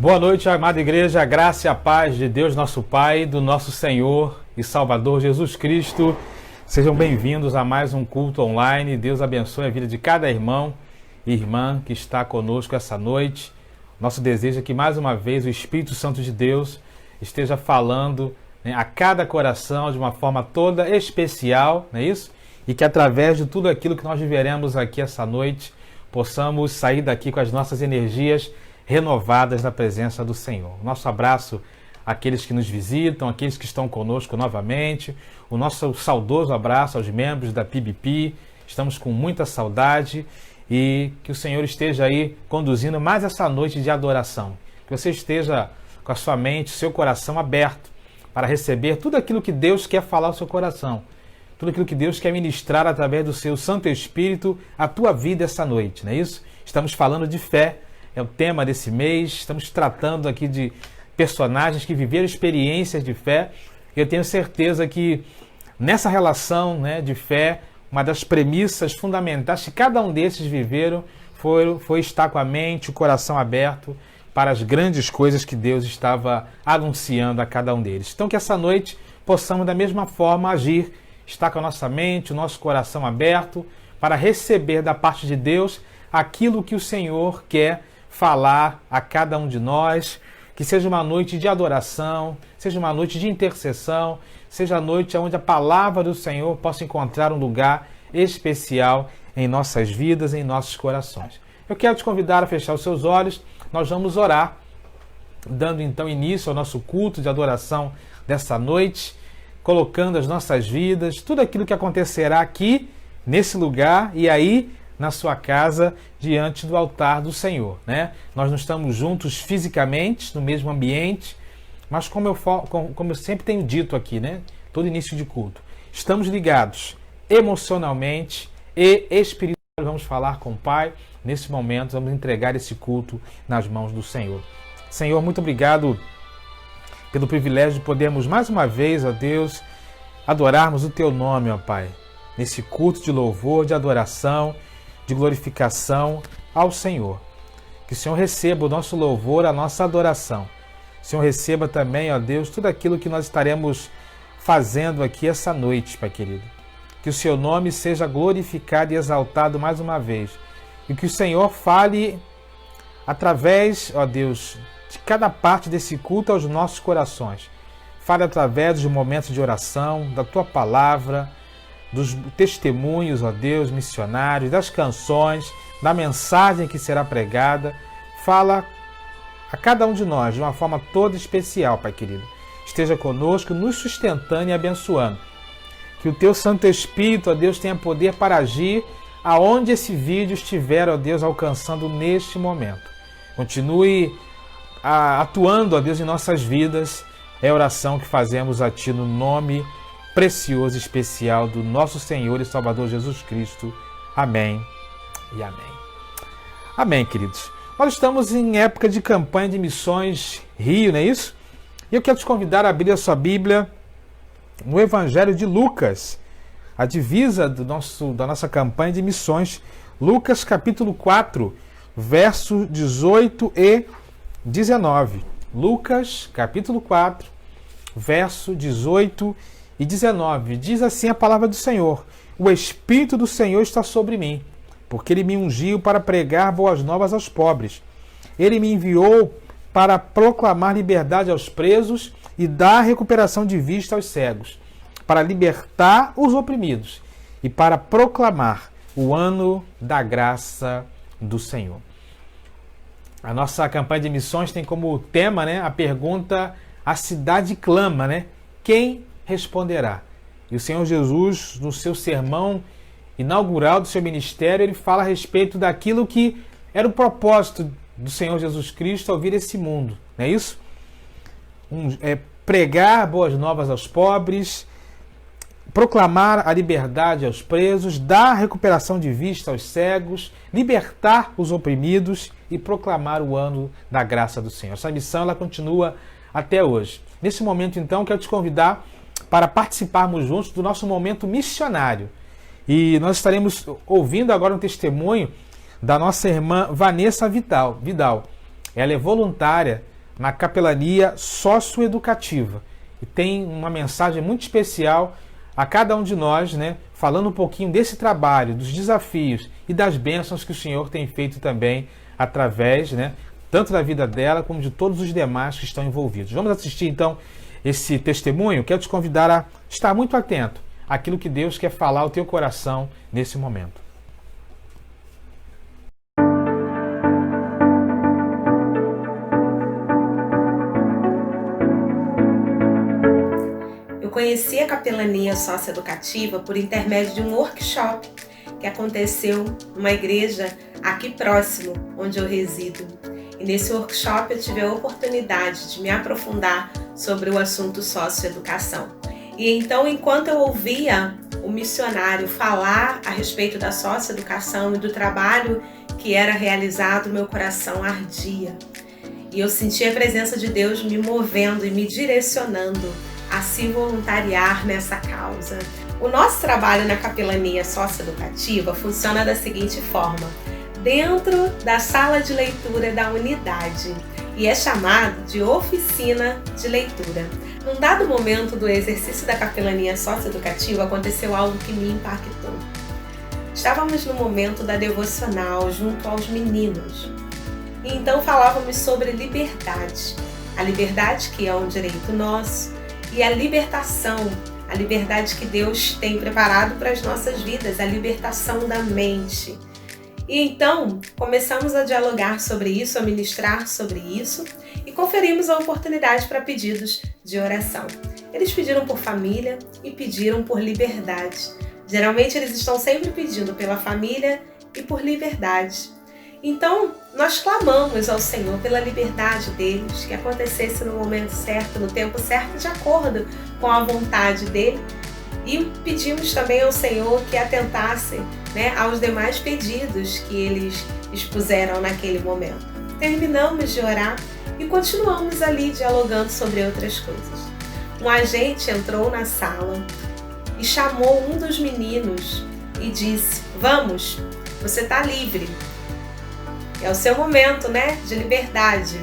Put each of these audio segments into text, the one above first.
Boa noite, amada igreja, a graça e a paz de Deus, nosso Pai, do nosso Senhor e Salvador Jesus Cristo. Sejam bem-vindos a mais um culto online. Deus abençoe a vida de cada irmão e irmã que está conosco essa noite. Nosso desejo é que mais uma vez o Espírito Santo de Deus esteja falando, a cada coração de uma forma toda especial, não é isso? E que através de tudo aquilo que nós viveremos aqui essa noite, possamos sair daqui com as nossas energias renovadas na presença do Senhor. Nosso abraço àqueles que nos visitam, àqueles que estão conosco novamente, o nosso saudoso abraço aos membros da PIBP. Estamos com muita saudade e que o Senhor esteja aí conduzindo mais essa noite de adoração. Que você esteja com a sua mente, seu coração aberto para receber tudo aquilo que Deus quer falar ao seu coração, tudo aquilo que Deus quer ministrar através do seu Santo Espírito à tua vida essa noite, não é isso? Estamos falando de fé. É o tema desse mês, estamos tratando aqui de personagens que viveram experiências de fé. Eu tenho certeza que nessa relação, de fé, uma das premissas fundamentais que cada um desses viveram foi estar com a mente, o coração aberto para as grandes coisas que Deus estava anunciando a cada um deles. Então que essa noite possamos da mesma forma agir, estar com a nossa mente, o nosso coração aberto para receber da parte de Deus aquilo que o Senhor quer falar a cada um de nós, que seja uma noite de adoração, seja uma noite de intercessão, seja a noite onde a palavra do Senhor possa encontrar um lugar especial em nossas vidas, em nossos corações. Eu quero te convidar a fechar os seus olhos, nós vamos orar, dando então início ao nosso culto de adoração dessa noite, colocando as nossas vidas, tudo aquilo que acontecerá aqui, nesse lugar e aí, na sua casa, diante do altar do Senhor, Nós não estamos juntos fisicamente, no mesmo ambiente, mas como eu sempre tenho dito aqui, todo início de culto, estamos ligados emocionalmente e espiritualmente. Vamos falar com o Pai, nesse momento vamos entregar esse culto nas mãos do Senhor. Senhor, muito obrigado pelo privilégio de podermos mais uma vez, ó Deus, adorarmos o Teu nome, ó Pai, nesse culto de louvor, de adoração, de glorificação ao Senhor. Que o Senhor receba o nosso louvor, a nossa adoração. O Senhor receba também, ó Deus, tudo aquilo que nós estaremos fazendo aqui essa noite, Pai querido. Que o Seu nome seja glorificado e exaltado mais uma vez. E que o Senhor fale através, ó Deus, de cada parte desse culto aos nossos corações. Fale através dos momentos de oração, da Tua palavra, dos testemunhos, ó Deus, missionários, das canções, da mensagem que será pregada. Fala a cada um de nós de uma forma toda especial, Pai querido. Esteja conosco, nos sustentando e abençoando. Que o Teu Santo Espírito, ó Deus, tenha poder para agir aonde esse vídeo estiver, ó Deus, alcançando neste momento. Continue atuando, ó Deus, em nossas vidas. É a oração que fazemos a Ti no nome precioso e especial do nosso Senhor e Salvador Jesus Cristo. Amém e amém. Amém, queridos. Nós estamos em época de campanha de missões Rio, não é isso? E eu quero te convidar a abrir a sua Bíblia no Evangelho de Lucas, a divisa da nossa campanha de missões, Lucas capítulo 4, verso 18 e 19. Lucas capítulo 4, verso 18 e 19, diz assim a palavra do Senhor: o Espírito do Senhor está sobre mim, porque Ele me ungiu para pregar boas novas aos pobres. Ele me enviou para proclamar liberdade aos presos e dar recuperação de vista aos cegos, para libertar os oprimidos e para proclamar o ano da graça do Senhor. A nossa campanha de missões tem como tema, a pergunta: a cidade clama, Quem responderá? E o Senhor Jesus, no seu sermão inaugural do seu ministério, ele fala a respeito daquilo que era o propósito do Senhor Jesus Cristo ao vir a esse mundo, não é isso? Pregar boas novas aos pobres, proclamar a liberdade aos presos, dar recuperação de vista aos cegos, libertar os oprimidos e proclamar o ano da graça do Senhor. Essa missão ela continua até hoje. Nesse momento, então, quero te convidar para participarmos juntos do nosso momento missionário. E nós estaremos ouvindo agora um testemunho da nossa irmã Vanessa Vidal. Ela é voluntária na capelania socioeducativa. E tem uma mensagem muito especial a cada um de nós, né, falando um pouquinho desse trabalho, dos desafios e das bênçãos que o Senhor tem feito também através, né, tanto da vida dela como de todos os demais que estão envolvidos. Vamos assistir então esse testemunho? Quero te convidar a estar muito atento àquilo que Deus quer falar ao teu coração nesse momento. Eu conheci a capelania socioeducativa por intermédio de um workshop que aconteceu numa igreja aqui próximo, onde eu resido. E nesse workshop eu tive a oportunidade de me aprofundar sobre o assunto socioeducação. E então, enquanto eu ouvia o missionário falar a respeito da socioeducação e do trabalho que era realizado, meu coração ardia. E eu senti a presença de Deus me movendo e me direcionando a se voluntariar nessa causa. O nosso trabalho na capelania socioeducativa funciona da seguinte forma: dentro da sala de leitura da unidade, e é chamado de oficina de leitura. Num dado momento do exercício da capelania socioeducativa, aconteceu algo que me impactou. Estávamos no momento da devocional junto aos meninos, e então falávamos sobre liberdade. A liberdade que é um direito nosso, e a libertação, a liberdade que Deus tem preparado para as nossas vidas, a libertação da mente. E então, começamos a dialogar sobre isso, a ministrar sobre isso e conferimos a oportunidade para pedidos de oração. Eles pediram por família e pediram por liberdade. Geralmente eles estão sempre pedindo pela família e por liberdade. Então, nós clamamos ao Senhor pela liberdade deles, que acontecesse no momento certo, no tempo certo, de acordo com a vontade dele. E pedimos também ao Senhor que atentasse, né, aos demais pedidos que eles expuseram naquele momento. Terminamos de orar e continuamos ali dialogando sobre outras coisas. Um agente entrou na sala e chamou um dos meninos e disse: "Vamos, você está livre. É o seu momento, né, de liberdade."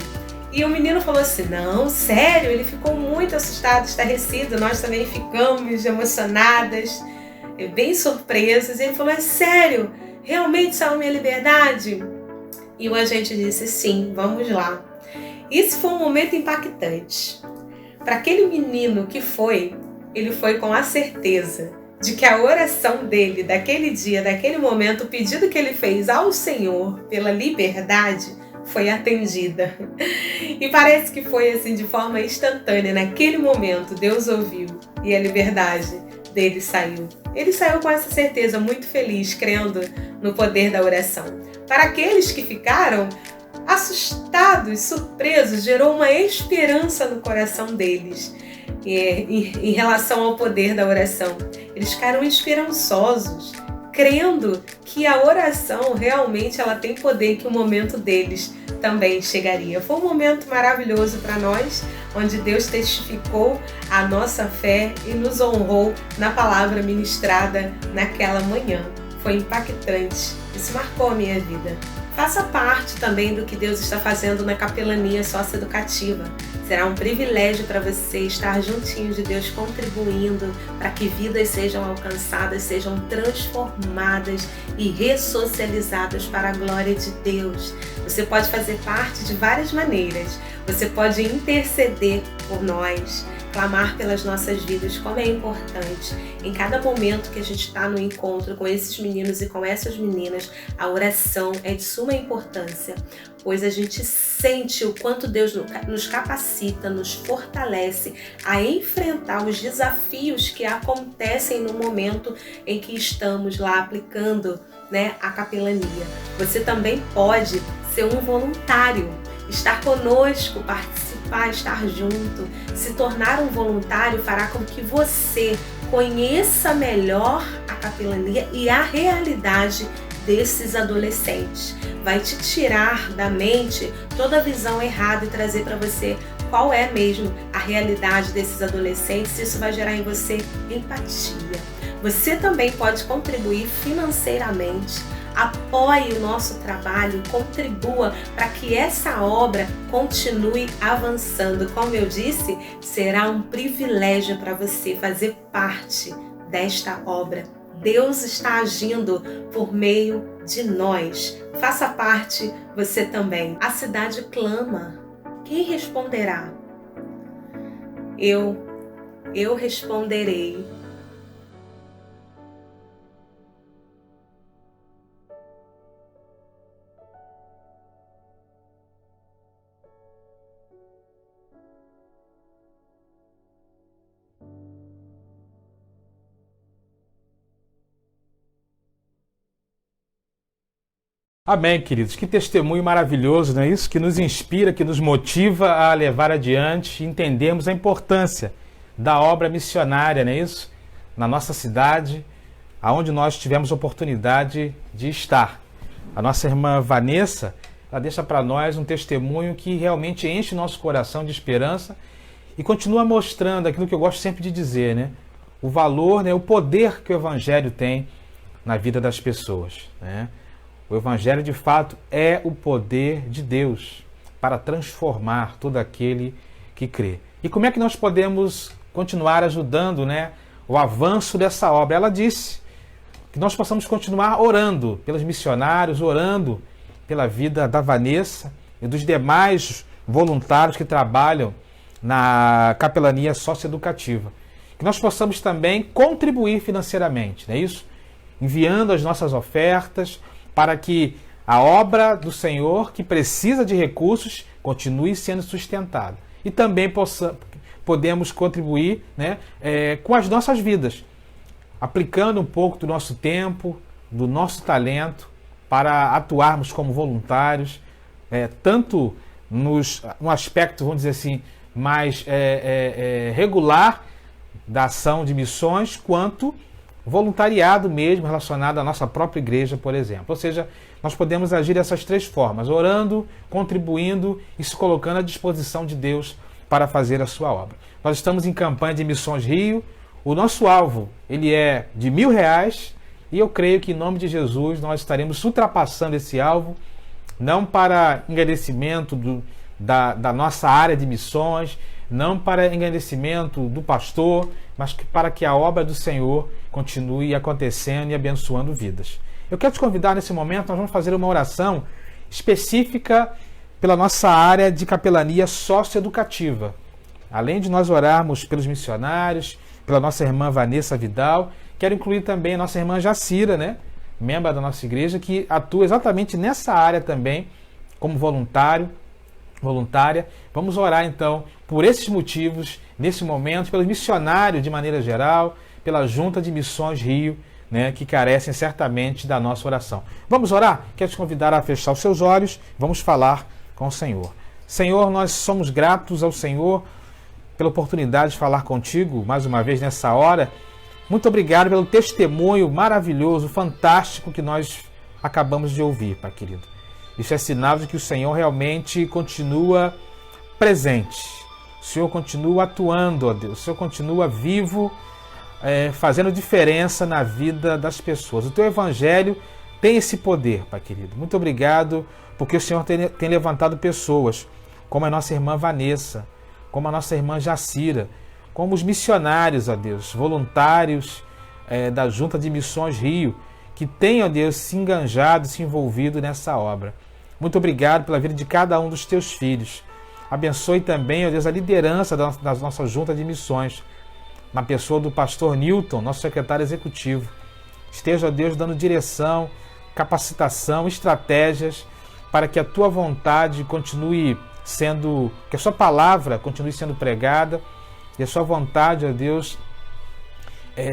E o menino falou assim: "Não, sério?" Ele ficou muito assustado, estarrecido. Nós também ficamos emocionadas, bem surpresas. Ele falou: "É sério? Realmente saiu minha liberdade?" E o agente disse: "Sim, vamos lá." Isso foi um momento impactante. Para aquele menino que foi, ele foi com a certeza de que a oração dele, daquele dia, daquele momento, o pedido que ele fez ao Senhor pela liberdade, foi atendida. E parece que foi assim de forma instantânea. Naquele momento, Deus ouviu e a liberdade dele saiu. Ele saiu com essa certeza, muito feliz, crendo no poder da oração. Para aqueles que ficaram assustados, surpresos, gerou uma esperança no coração deles em relação ao poder da oração. Eles ficaram esperançosos, crendo que a oração realmente ela tem poder, que o momento deles também chegaria. Foi um momento maravilhoso para nós, onde Deus testificou a nossa fé e nos honrou na palavra ministrada naquela manhã. Foi impactante, isso marcou a minha vida. Faça parte também do que Deus está fazendo na capelania socioeducativa. Será um privilégio para você estar juntinho de Deus, contribuindo para que vidas sejam alcançadas, sejam transformadas e ressocializadas para a glória de Deus. Você pode fazer parte de várias maneiras. Você pode interceder por nós, clamar pelas nossas vidas, como é importante. Em cada momento que a gente está no encontro com esses meninos e com essas meninas, a oração é de suma importância, pois a gente sente o quanto Deus nos capacita, nos fortalece a enfrentar os desafios que acontecem no momento em que estamos lá aplicando, né, a capelania. Você também pode ser um voluntário, estar conosco, participar, estar junto. Se tornar um voluntário fará com que você conheça melhor a capelania e a realidade desses adolescentes. Vai te tirar da mente toda a visão errada e trazer para você qual é mesmo a realidade desses adolescentes. Isso vai gerar em você empatia. Você também pode contribuir financeiramente apoie o nosso trabalho, contribua para que essa obra continue avançando. Como eu disse, será um privilégio para você fazer parte desta obra. Deus está agindo por meio de nós. Faça parte você também. A cidade clama. Quem responderá? Eu responderei. Amém, queridos. Que testemunho maravilhoso, não é isso? Que nos inspira, que nos motiva a levar adiante e entendermos a importância da obra missionária, não é isso? Na nossa cidade, aonde nós tivemos oportunidade de estar. A nossa irmã Vanessa, ela deixa para nós um testemunho que realmente enche o nosso coração de esperança e continua mostrando aquilo que eu gosto sempre de dizer, né? O valor, né? O poder que o Evangelho tem na vida das pessoas, né? O Evangelho, de fato, é o poder de Deus para transformar todo aquele que crê. E como é que nós podemos continuar ajudando, né, o avanço dessa obra? Ela disse que nós possamos continuar orando pelos missionários, orando pela vida da Vanessa e dos demais voluntários que trabalham na capelania socioeducativa. Que nós possamos também contribuir financeiramente, não é isso? Enviando as nossas ofertas, para que a obra do Senhor, que precisa de recursos, continue sendo sustentada. E também podemos contribuir, né, com as nossas vidas, aplicando um pouco do nosso tempo, do nosso talento, para atuarmos como voluntários, tanto no aspecto, vamos dizer assim, mais regular da ação de missões, quanto voluntariado mesmo relacionado à nossa própria igreja, por exemplo. Ou seja, nós podemos agir dessas três formas: orando, contribuindo e se colocando à disposição de Deus para fazer a sua obra. Nós estamos em campanha de Missões Rio. O nosso alvo, ele é de R$1.000 e eu creio que em nome de Jesus nós estaremos ultrapassando esse alvo, não para engrandecimento da nossa área de missões, não para engrandecimento do pastor, mas para que a obra do Senhor continue acontecendo e abençoando vidas. Eu quero te convidar nesse momento, nós vamos fazer uma oração específica pela nossa área de capelania socioeducativa. Além de nós orarmos pelos missionários, pela nossa irmã Vanessa Vidal, quero incluir também a nossa irmã Jacira, né, membro da nossa igreja, que atua exatamente nessa área também, como voluntária. Vamos orar então por esses motivos, nesse momento, pelos missionários de maneira geral, pela Junta de Missões Rio, né, que carecem certamente da nossa oração. Vamos orar? Quero te convidar a fechar os seus olhos, vamos falar com o Senhor. Senhor, nós somos gratos ao Senhor pela oportunidade de falar contigo mais uma vez nessa hora. Muito obrigado pelo testemunho maravilhoso, fantástico que nós acabamos de ouvir, Pai querido. Isso é sinal de que o Senhor realmente continua presente. O Senhor continua atuando, ó Deus. O Senhor continua vivo, fazendo diferença na vida das pessoas. O Teu Evangelho tem esse poder, Pai querido. Muito obrigado, porque o Senhor tem levantado pessoas, como a nossa irmã Vanessa, como a nossa irmã Jacira, como os missionários, ó Deus, voluntários da Junta de Missões Rio, que têm, ó Deus, se enganjado, se envolvido nessa obra. Muito obrigado pela vida de cada um dos Teus filhos. Abençoe também, ó Deus, a liderança da nossa Junta de Missões, na pessoa do pastor Newton, nosso secretário executivo. Esteja, ó Deus, dando direção, capacitação, estratégias, para que a Tua vontade continue sendo, que a Sua palavra continue sendo pregada, e a Sua vontade, ó Deus,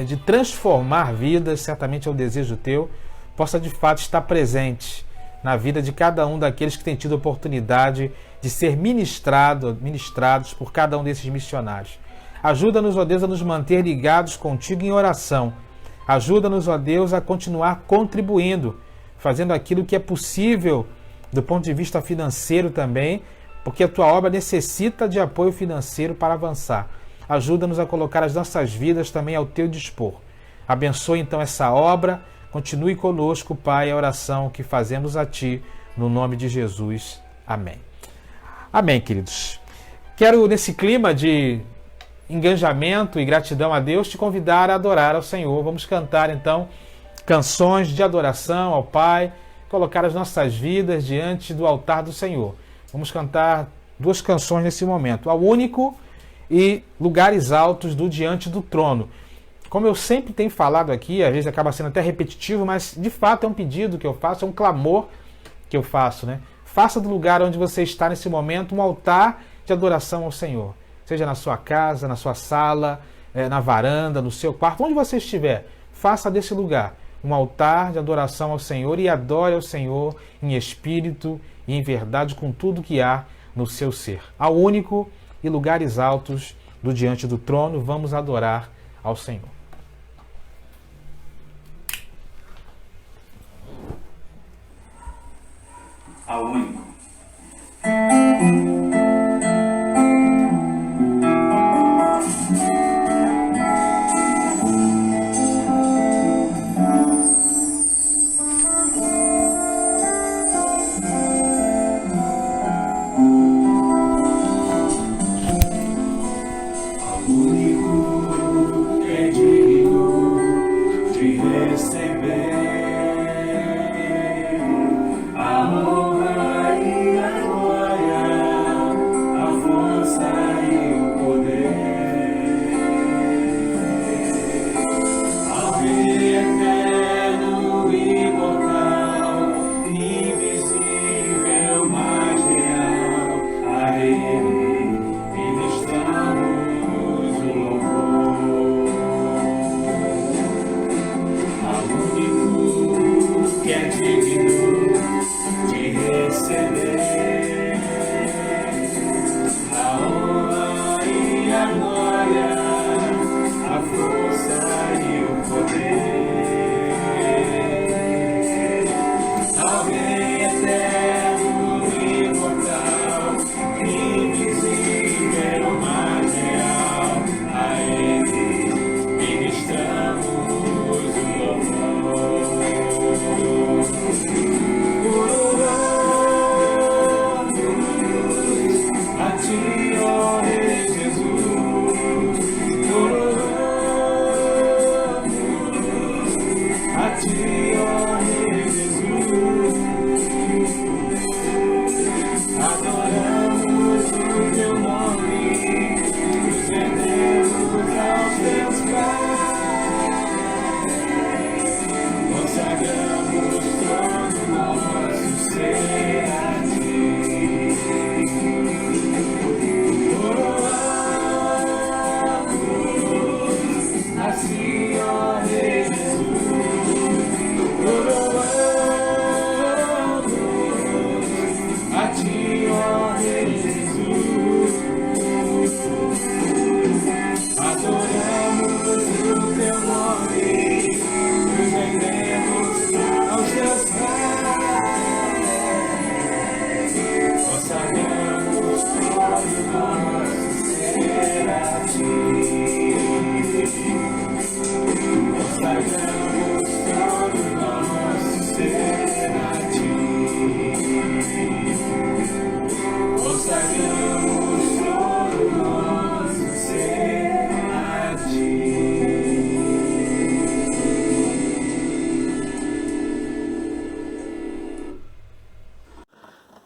de transformar vidas, certamente é o desejo Teu, possa de fato estar presente na vida de cada um daqueles que têm tido a oportunidade de ser ministrados por cada um desses missionários. Ajuda-nos, ó Deus, a nos manter ligados contigo em oração. Ajuda-nos, ó Deus, a continuar contribuindo, fazendo aquilo que é possível do ponto de vista financeiro também, porque a Tua obra necessita de apoio financeiro para avançar. Ajuda-nos a colocar as nossas vidas também ao Teu dispor. Abençoe então essa obra, Continue conosco, Pai, a oração que fazemos a Ti, no nome de Jesus. Amém. Amém, queridos. Quero, nesse clima de engajamento e gratidão a Deus, te convidar a adorar ao Senhor. Vamos cantar, então, canções de adoração ao Pai, colocar as nossas vidas diante do altar do Senhor. Vamos cantar 2 canções nesse momento, Ao Único e Lugares Altos do Diante do Trono. Como eu sempre tenho falado aqui, às vezes acaba sendo até repetitivo, mas de fato é um pedido que eu faço, é um clamor que eu faço, né? Faça do lugar onde você está nesse momento um altar de adoração ao Senhor. Seja na sua casa, na sua sala, na varanda, no seu quarto, onde você estiver, faça desse lugar um altar de adoração ao Senhor e adore ao Senhor em espírito e em verdade com tudo que há no seu ser. Ao único e lugares altos do diante do trono, vamos adorar ao Senhor. Ao único.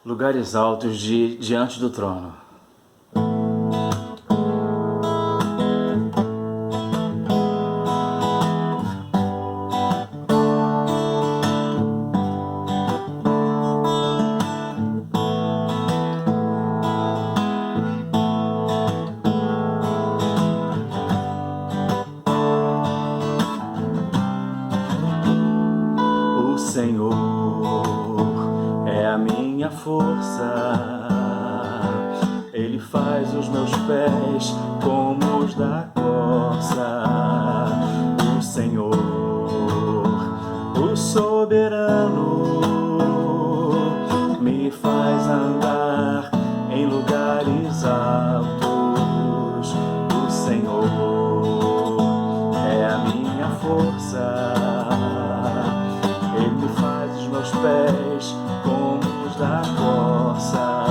Lugares altos diante do trono. O Senhor é a minha força, Ele faz os meus pés como os da corça. O Senhor, o soberano, me faz andar em lugares altos. O Senhor é a minha força, meus pés como os da corça.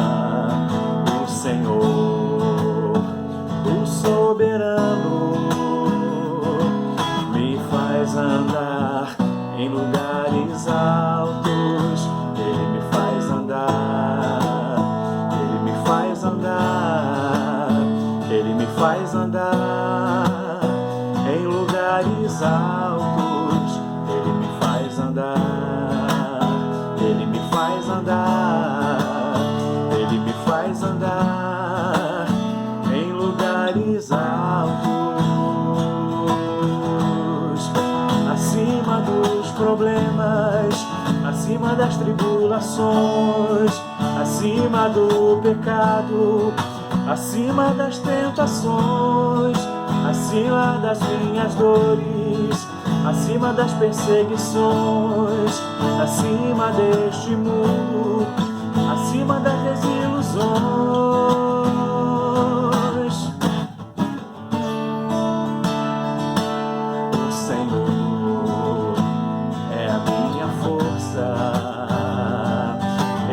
O Senhor, o soberano, me faz andar em lugares altos. Ele me faz andar, ele me faz andar, ele me faz andar em lugares altos. Ele me faz andar, ele me faz andar, ele me faz andar em lugares altos, acima dos problemas, acima das tribulações, acima do pecado, acima das tentações, acima das minhas dores, acima das perseguições, acima deste mundo, acima das desilusões. O Senhor é a minha força,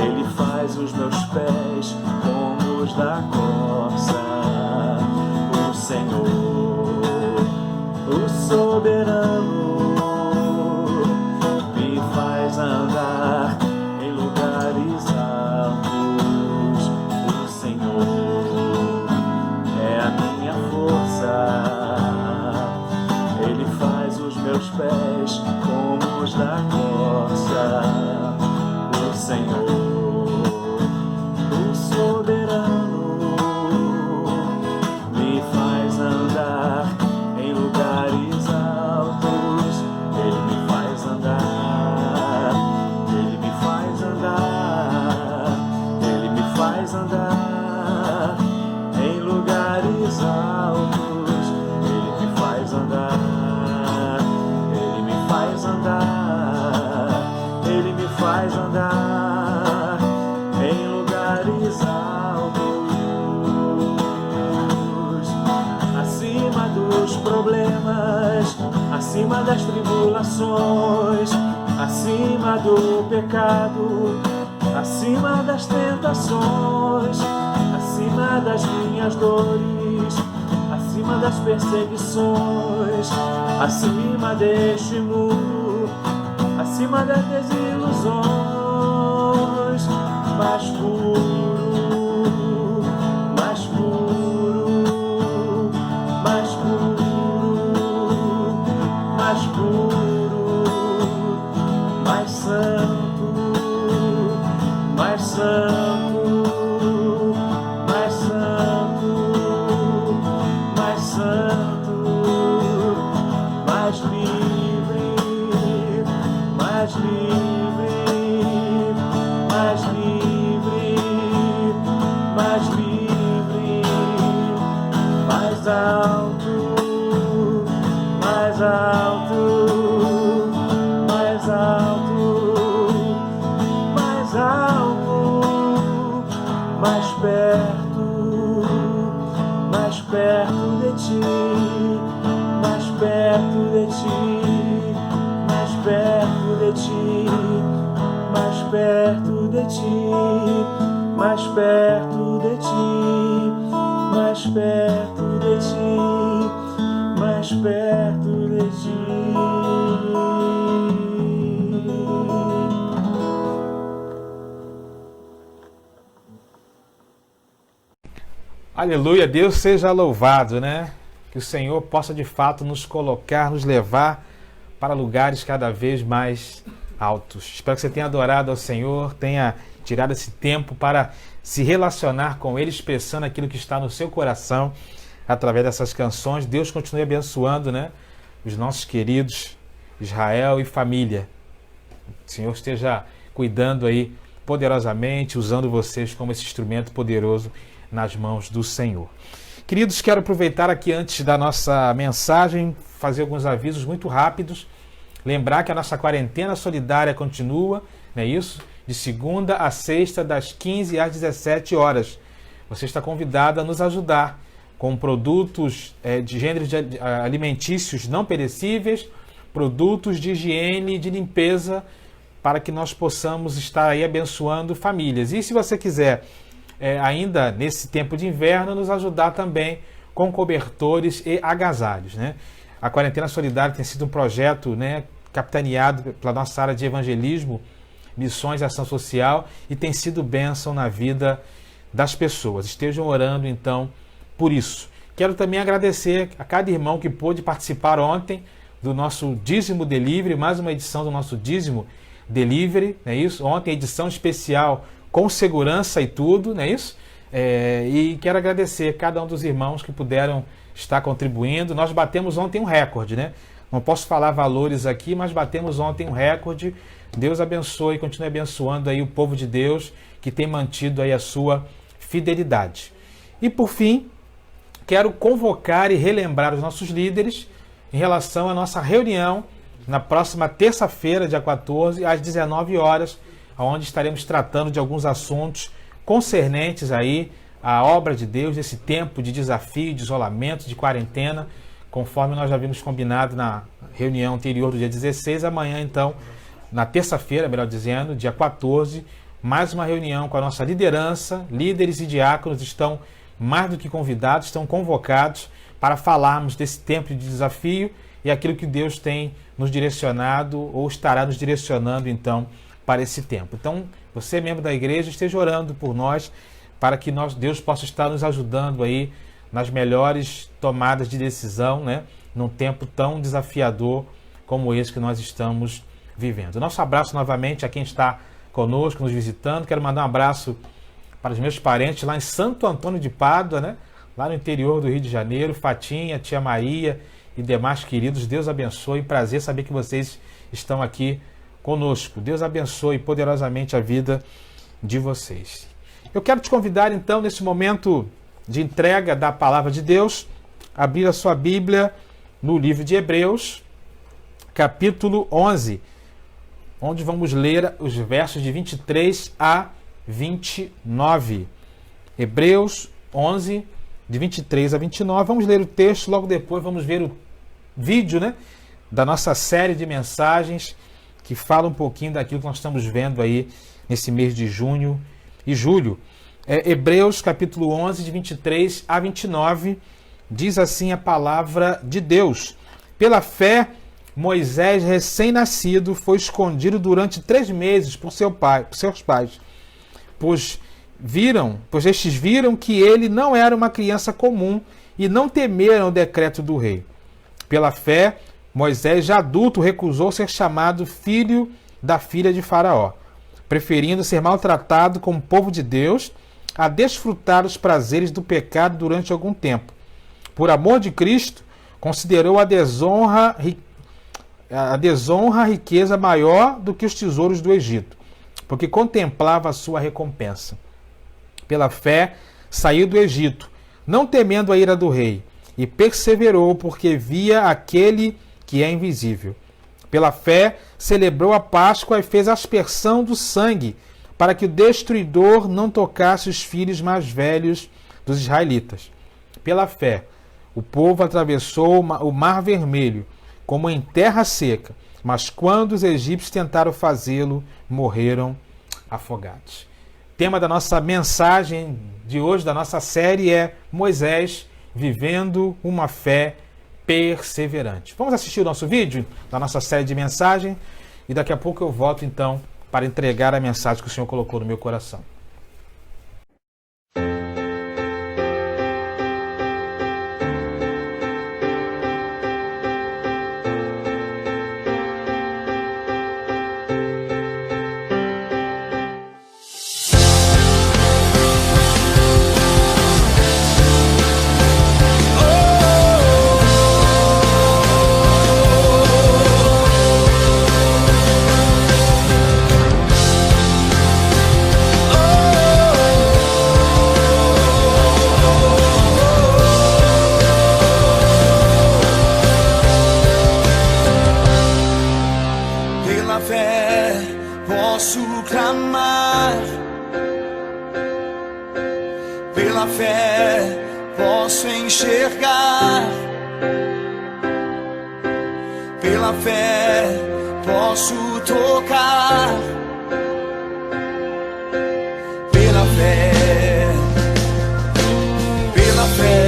Ele faz os meus pés como os da corça. O Senhor, o soberano, me faz andar em lugares altos. O Senhor é a minha força, Ele faz os meus pés como os da corça. O Senhor, o soberano, me faz andar em lugares altos. Ele me faz andar, ele me faz andar, ele me faz andar em lugares altos. Ele me faz andar, ele me faz andar, ele me faz andar em lugares altos, acima dos problemas, acima das tribulações, acima do pecado, acima das tentações, acima das minhas dores, acima das perseguições, acima deste mundo, acima das desilusões. Mais puro, mais puro, mais puro, mais puro, mais santo, mais santo, mais santo, mais santo, mais livre, mais livre, mais livre, mais livre, mais alto, mais alto, mais alto, mais alto, mais perto de ti, mais perto de ti, mais perto de ti, mais perto de ti, mais perto de ti, mais perto de ti, mais perto de ti. Aleluia, Deus seja louvado, né? Que o Senhor possa de fato nos colocar, nos levar para lugares cada vez mais altos. Espero que você tenha adorado ao Senhor, tenha tirado esse tempo para se relacionar com Ele, expressando aquilo que está no seu coração através dessas canções. Deus continue abençoando, né, os nossos queridos Israel e família. O Senhor esteja cuidando aí poderosamente, usando vocês como esse instrumento poderoso nas mãos do Senhor. Queridos, quero aproveitar aqui antes da nossa mensagem, fazer alguns avisos muito rápidos. Lembrar que a nossa quarentena solidária continua, não é isso? De segunda a sexta, das 15 às 17 horas. Você está convidado a nos ajudar com produtos de gêneros alimentícios não perecíveis, produtos de higiene e de limpeza para que nós possamos estar aí abençoando famílias. E se você quiser, ainda nesse tempo de inverno, nos ajudar também com cobertores e agasalhos, né? A Quarentena Solidária tem sido um projeto, né, capitaneado pela nossa área de evangelismo, missões e ação social, e tem sido bênção na vida das pessoas. Estejam orando, então, por isso. Quero também agradecer a cada irmão que pôde participar ontem do nosso Dízimo Delivery, mais uma edição do nosso Dízimo Delivery, não é isso? Ontem, edição especial com segurança e tudo, não é isso? E quero agradecer a cada um dos irmãos que puderam estar contribuindo. Nós batemos ontem um recorde, né? Não posso falar valores aqui, mas batemos ontem um recorde. Deus abençoe e continue abençoando aí o povo de Deus que tem mantido aí a sua fidelidade. E por fim, quero convocar e relembrar os nossos líderes em relação à nossa reunião na próxima terça-feira, dia 14, às 19 horas, onde estaremos tratando de alguns assuntos concernentes aí à obra de Deus, nesse tempo de desafio, de isolamento, de quarentena, conforme nós já havíamos combinado na reunião anterior do dia 16. Amanhã, então, na terça-feira, melhor dizendo, dia 14, mais uma reunião com a nossa liderança. Líderes e diáconos estão mais do que convidados, estão convocados para falarmos desse tempo de desafio e aquilo que Deus tem nos direcionado ou estará nos direcionando, então, para esse tempo. Então, você, membro da igreja, esteja orando por nós, para que Deus possa estar nos ajudando aí nas melhores tomadas de decisão, né? Num tempo tão desafiador como esse que nós estamos vivendo. Nosso abraço novamente a quem está conosco, nos visitando. Quero mandar um abraço para os meus parentes lá em Santo Antônio de Pádua, né? Lá no interior do Rio de Janeiro, Fatinha, Tia Maria e demais queridos. Deus abençoe, prazer saber que vocês estão aqui conosco. Deus abençoe poderosamente a vida de vocês. Eu quero te convidar então, nesse momento de entrega da palavra de Deus, a abrir a sua Bíblia no livro de Hebreus, capítulo 11, onde vamos ler os versos de 23 a 29. Hebreus 11, de 23 a 29. Vamos ler o texto, logo depois vamos ver o vídeo, né, da nossa série de mensagens que fala um pouquinho daquilo que nós estamos vendo aí nesse mês de junho e julho. Hebreus capítulo 11, de 23 a 29, diz assim a palavra de Deus. Pela fé, Moisés, recém-nascido, foi escondido durante 3 meses por seus pais, pois estes viram que ele não era uma criança comum e não temeram o decreto do rei. Pela fé, Moisés, já adulto, recusou ser chamado filho da filha de Faraó, preferindo ser maltratado como povo de Deus a desfrutar os prazeres do pecado durante algum tempo. Por amor de Cristo, considerou a desonra a riqueza maior do que os tesouros do Egito, porque contemplava a sua recompensa. Pela fé, saiu do Egito, não temendo a ira do rei, e perseverou porque via aquele que é invisível. Pela fé, celebrou a Páscoa e fez aspersão do sangue, para que o destruidor não tocasse os filhos mais velhos dos israelitas. Pela fé, o povo atravessou o Mar Vermelho, como em terra seca, mas quando os egípcios tentaram fazê-lo, morreram afogados. O tema da nossa mensagem de hoje, da nossa série, é Moisés vivendo uma fé perseverante. Vamos assistir o nosso vídeo da nossa série de mensagem e daqui a pouco eu volto então para entregar a mensagem que o Senhor colocou no meu coração. tocar pela fé, pela fé.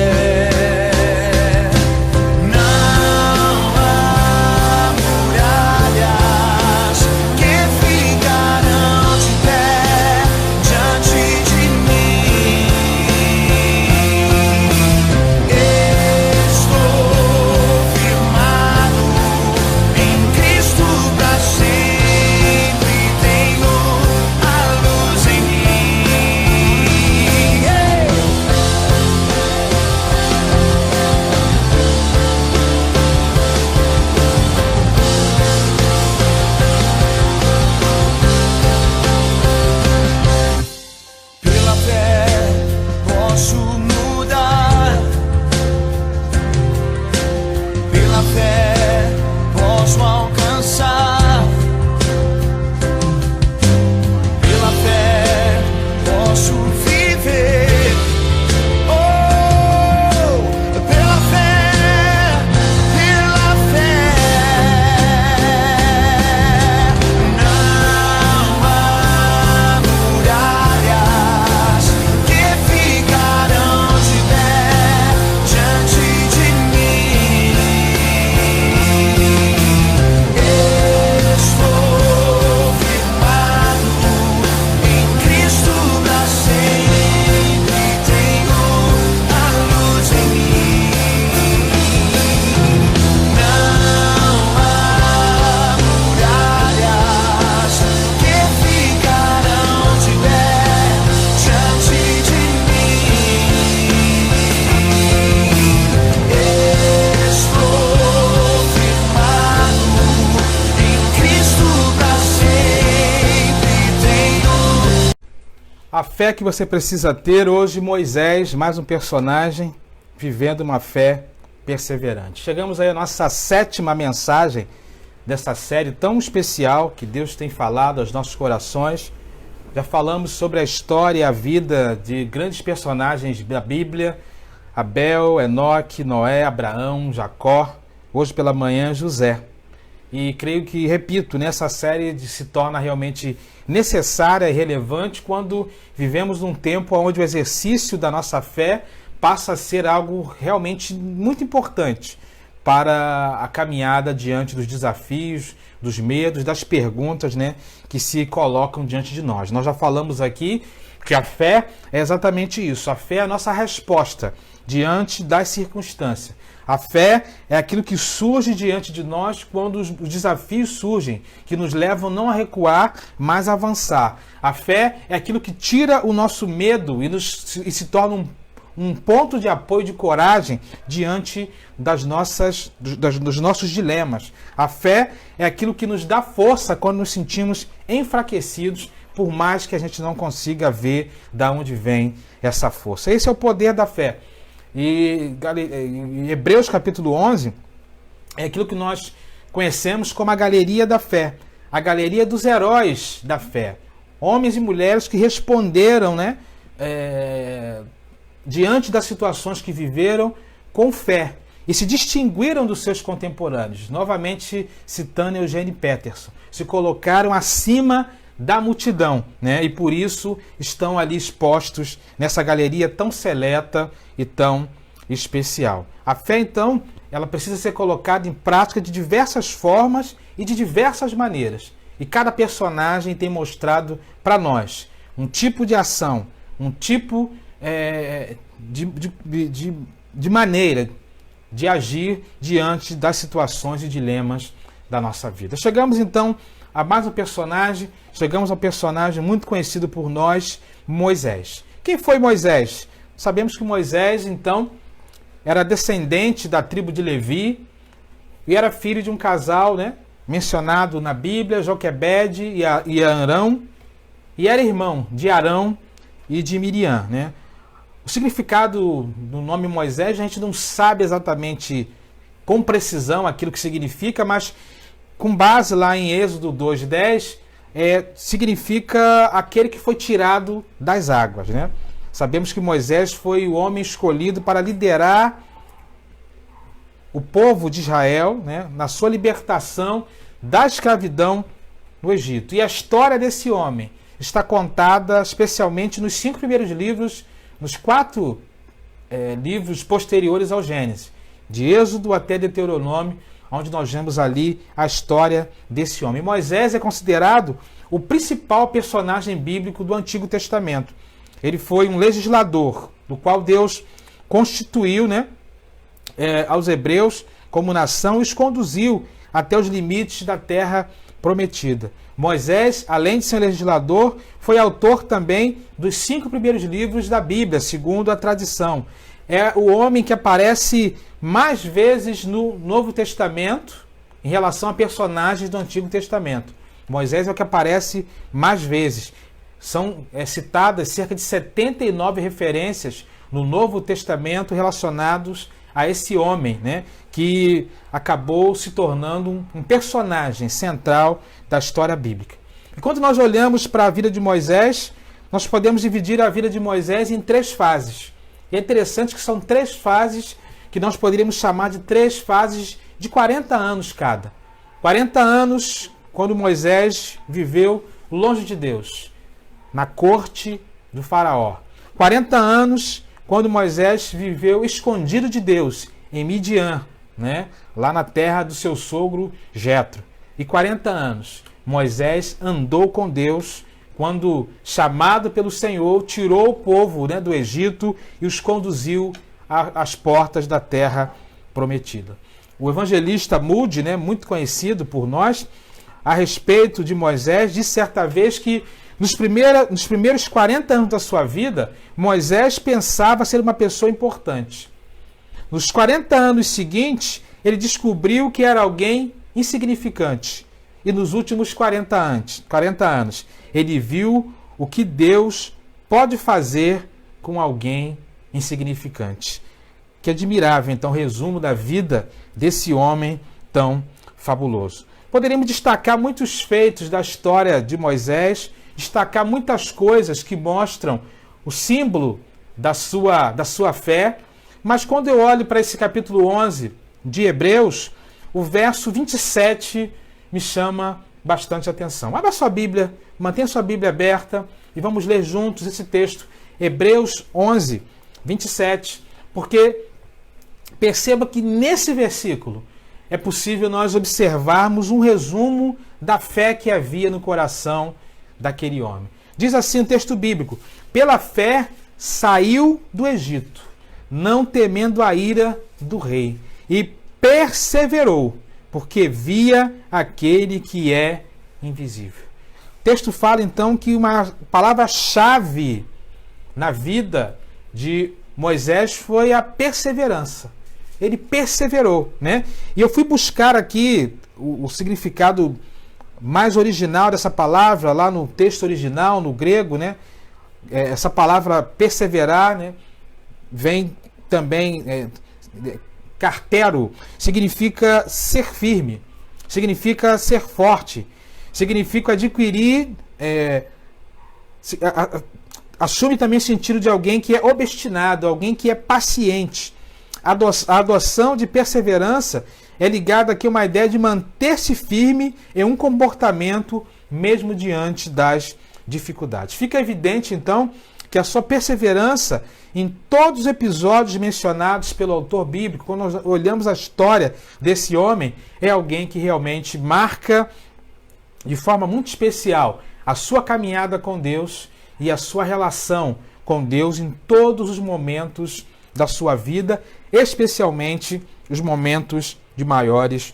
A fé que você precisa ter hoje, Moisés, mais um personagem vivendo uma fé perseverante. Chegamos aí à nossa 7ª mensagem dessa série tão especial que Deus tem falado aos nossos corações. Já falamos sobre a história e a vida de grandes personagens da Bíblia: Abel, Enoque, Noé, Abraão, Jacó, hoje pela manhã José. E creio que, repito, nessa série se torna realmente necessária e relevante quando vivemos num tempo onde o exercício da nossa fé passa a ser algo realmente muito importante para a caminhada diante dos desafios, dos medos, das perguntas, né, que se colocam diante de nós. Nós já falamos aqui que a fé é exatamente isso. A fé é a nossa resposta diante das circunstâncias. A fé é aquilo que surge diante de nós quando os desafios surgem, que nos levam não a recuar, mas a avançar. A fé é aquilo que tira o nosso medo e se torna um ponto de apoio, de coragem diante dos nossos dilemas. A fé é aquilo que nos dá força quando nos sentimos enfraquecidos, por mais que a gente não consiga ver de onde vem essa força. Esse é o poder da fé. E em Hebreus capítulo 11 é aquilo que nós conhecemos como a galeria da fé, a galeria dos heróis da fé, homens e mulheres que responderam, né, diante das situações que viveram com fé e se distinguiram dos seus contemporâneos. Novamente citando Eugene Peterson, se colocaram acima da multidão, né? E por isso estão ali expostos nessa galeria tão seleta e tão especial. A fé, então, ela precisa ser colocada em prática de diversas formas e de diversas maneiras. E cada personagem tem mostrado para nós um tipo de ação, um tipo de maneira de agir diante das situações e dilemas da nossa vida. Chegamos, então, a mais um personagem, chegamos a um personagem muito conhecido por nós, Moisés. Quem foi Moisés? Sabemos que Moisés, então, era descendente da tribo de Levi e era filho de um casal, né, mencionado na Bíblia, Joquebede e Arão, e era irmão de Arão e de Miriam, né? O significado do nome Moisés a gente não sabe exatamente com precisão aquilo que significa, mas com base lá em Êxodo 2:10, significa aquele que foi tirado das águas, né? Sabemos que Moisés foi o homem escolhido para liderar o povo de Israel, né, na sua libertação da escravidão no Egito. E a história desse homem está contada especialmente nos 5 primeiros livros, nos 4 livros posteriores ao Gênesis, de Êxodo até Deuteronômio, onde nós vemos ali a história desse homem. Moisés é considerado o principal personagem bíblico do Antigo Testamento. Ele foi um legislador, do qual Deus constituiu, aos hebreus como nação e os conduziu até os limites da terra prometida. Moisés, além de ser legislador, foi autor também dos 5 primeiros livros da Bíblia, segundo a tradição. É o homem que aparece mais vezes no Novo Testamento em relação a personagens do Antigo Testamento. Moisés é o que aparece mais vezes. São citadas cerca de 79 referências no Novo Testamento relacionados a esse homem, que acabou se tornando um personagem central da história bíblica. E quando nós olhamos para a vida de Moisés, nós podemos dividir a vida de Moisés em 3 fases. E é interessante que são 3 fases que nós poderíamos chamar de 3 fases de 40 anos cada. 40 anos quando Moisés viveu longe de Deus, na corte do faraó. 40 anos quando Moisés viveu escondido de Deus, em Midian, lá na terra do seu sogro Jetro. E 40 anos, Moisés andou com Deus quando, chamado pelo Senhor, tirou o povo do Egito e os conduziu às portas da terra prometida. O evangelista Moody, muito conhecido por nós, a respeito de Moisés, disse certa vez que nos primeiros 40 anos da sua vida, Moisés pensava ser uma pessoa importante. Nos 40 anos seguintes, ele descobriu que era alguém insignificante. E nos últimos 40 anos, ele viu o que Deus pode fazer com alguém insignificante. Que admirável, então, resumo da vida desse homem tão fabuloso. Poderíamos destacar muitos feitos da história de Moisés, destacar muitas coisas que mostram o símbolo da sua fé, mas quando eu olho para esse capítulo 11 de Hebreus, o verso 27 me chama bastante atenção. Abra sua Bíblia, mantenha sua Bíblia aberta e vamos ler juntos esse texto, Hebreus 11, 27, porque perceba que nesse versículo é possível nós observarmos um resumo da fé que havia no coração daquele homem. Diz assim o texto bíblico: pela fé saiu do Egito, não temendo a ira do rei, e perseverou, porque via aquele que é invisível. O texto fala então que uma palavra-chave na vida de Moisés foi a perseverança. Ele perseverou, E eu fui buscar aqui o significado mais original dessa palavra, lá no texto original, no grego, essa palavra perseverar, vem também, cartero, significa ser firme, significa ser forte, significa adquirir, assume também o sentido de alguém que é obstinado, alguém que é paciente. A adoção de perseverança é ligada aqui a uma ideia de manter-se firme em um comportamento mesmo diante das dificuldades. Fica evidente, então, que a sua perseverança em todos os episódios mencionados pelo autor bíblico, quando nós olhamos a história desse homem, é alguém que realmente marca de forma muito especial a sua caminhada com Deus e a sua relação com Deus em todos os momentos da sua vida, especialmente os momentos de maiores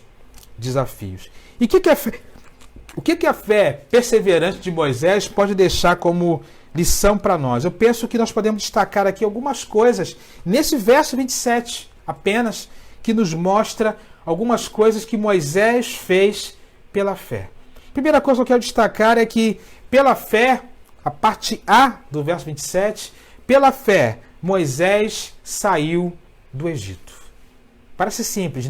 desafios. E o que a fé perseverante de Moisés pode deixar como lição para nós? Eu penso que nós podemos destacar aqui algumas coisas nesse verso 27 apenas, que nos mostra algumas coisas que Moisés fez pela fé. Primeira coisa que eu quero destacar é que pela fé, a parte A do verso 27, pela fé Moisés saiu do Egito. Parece simples,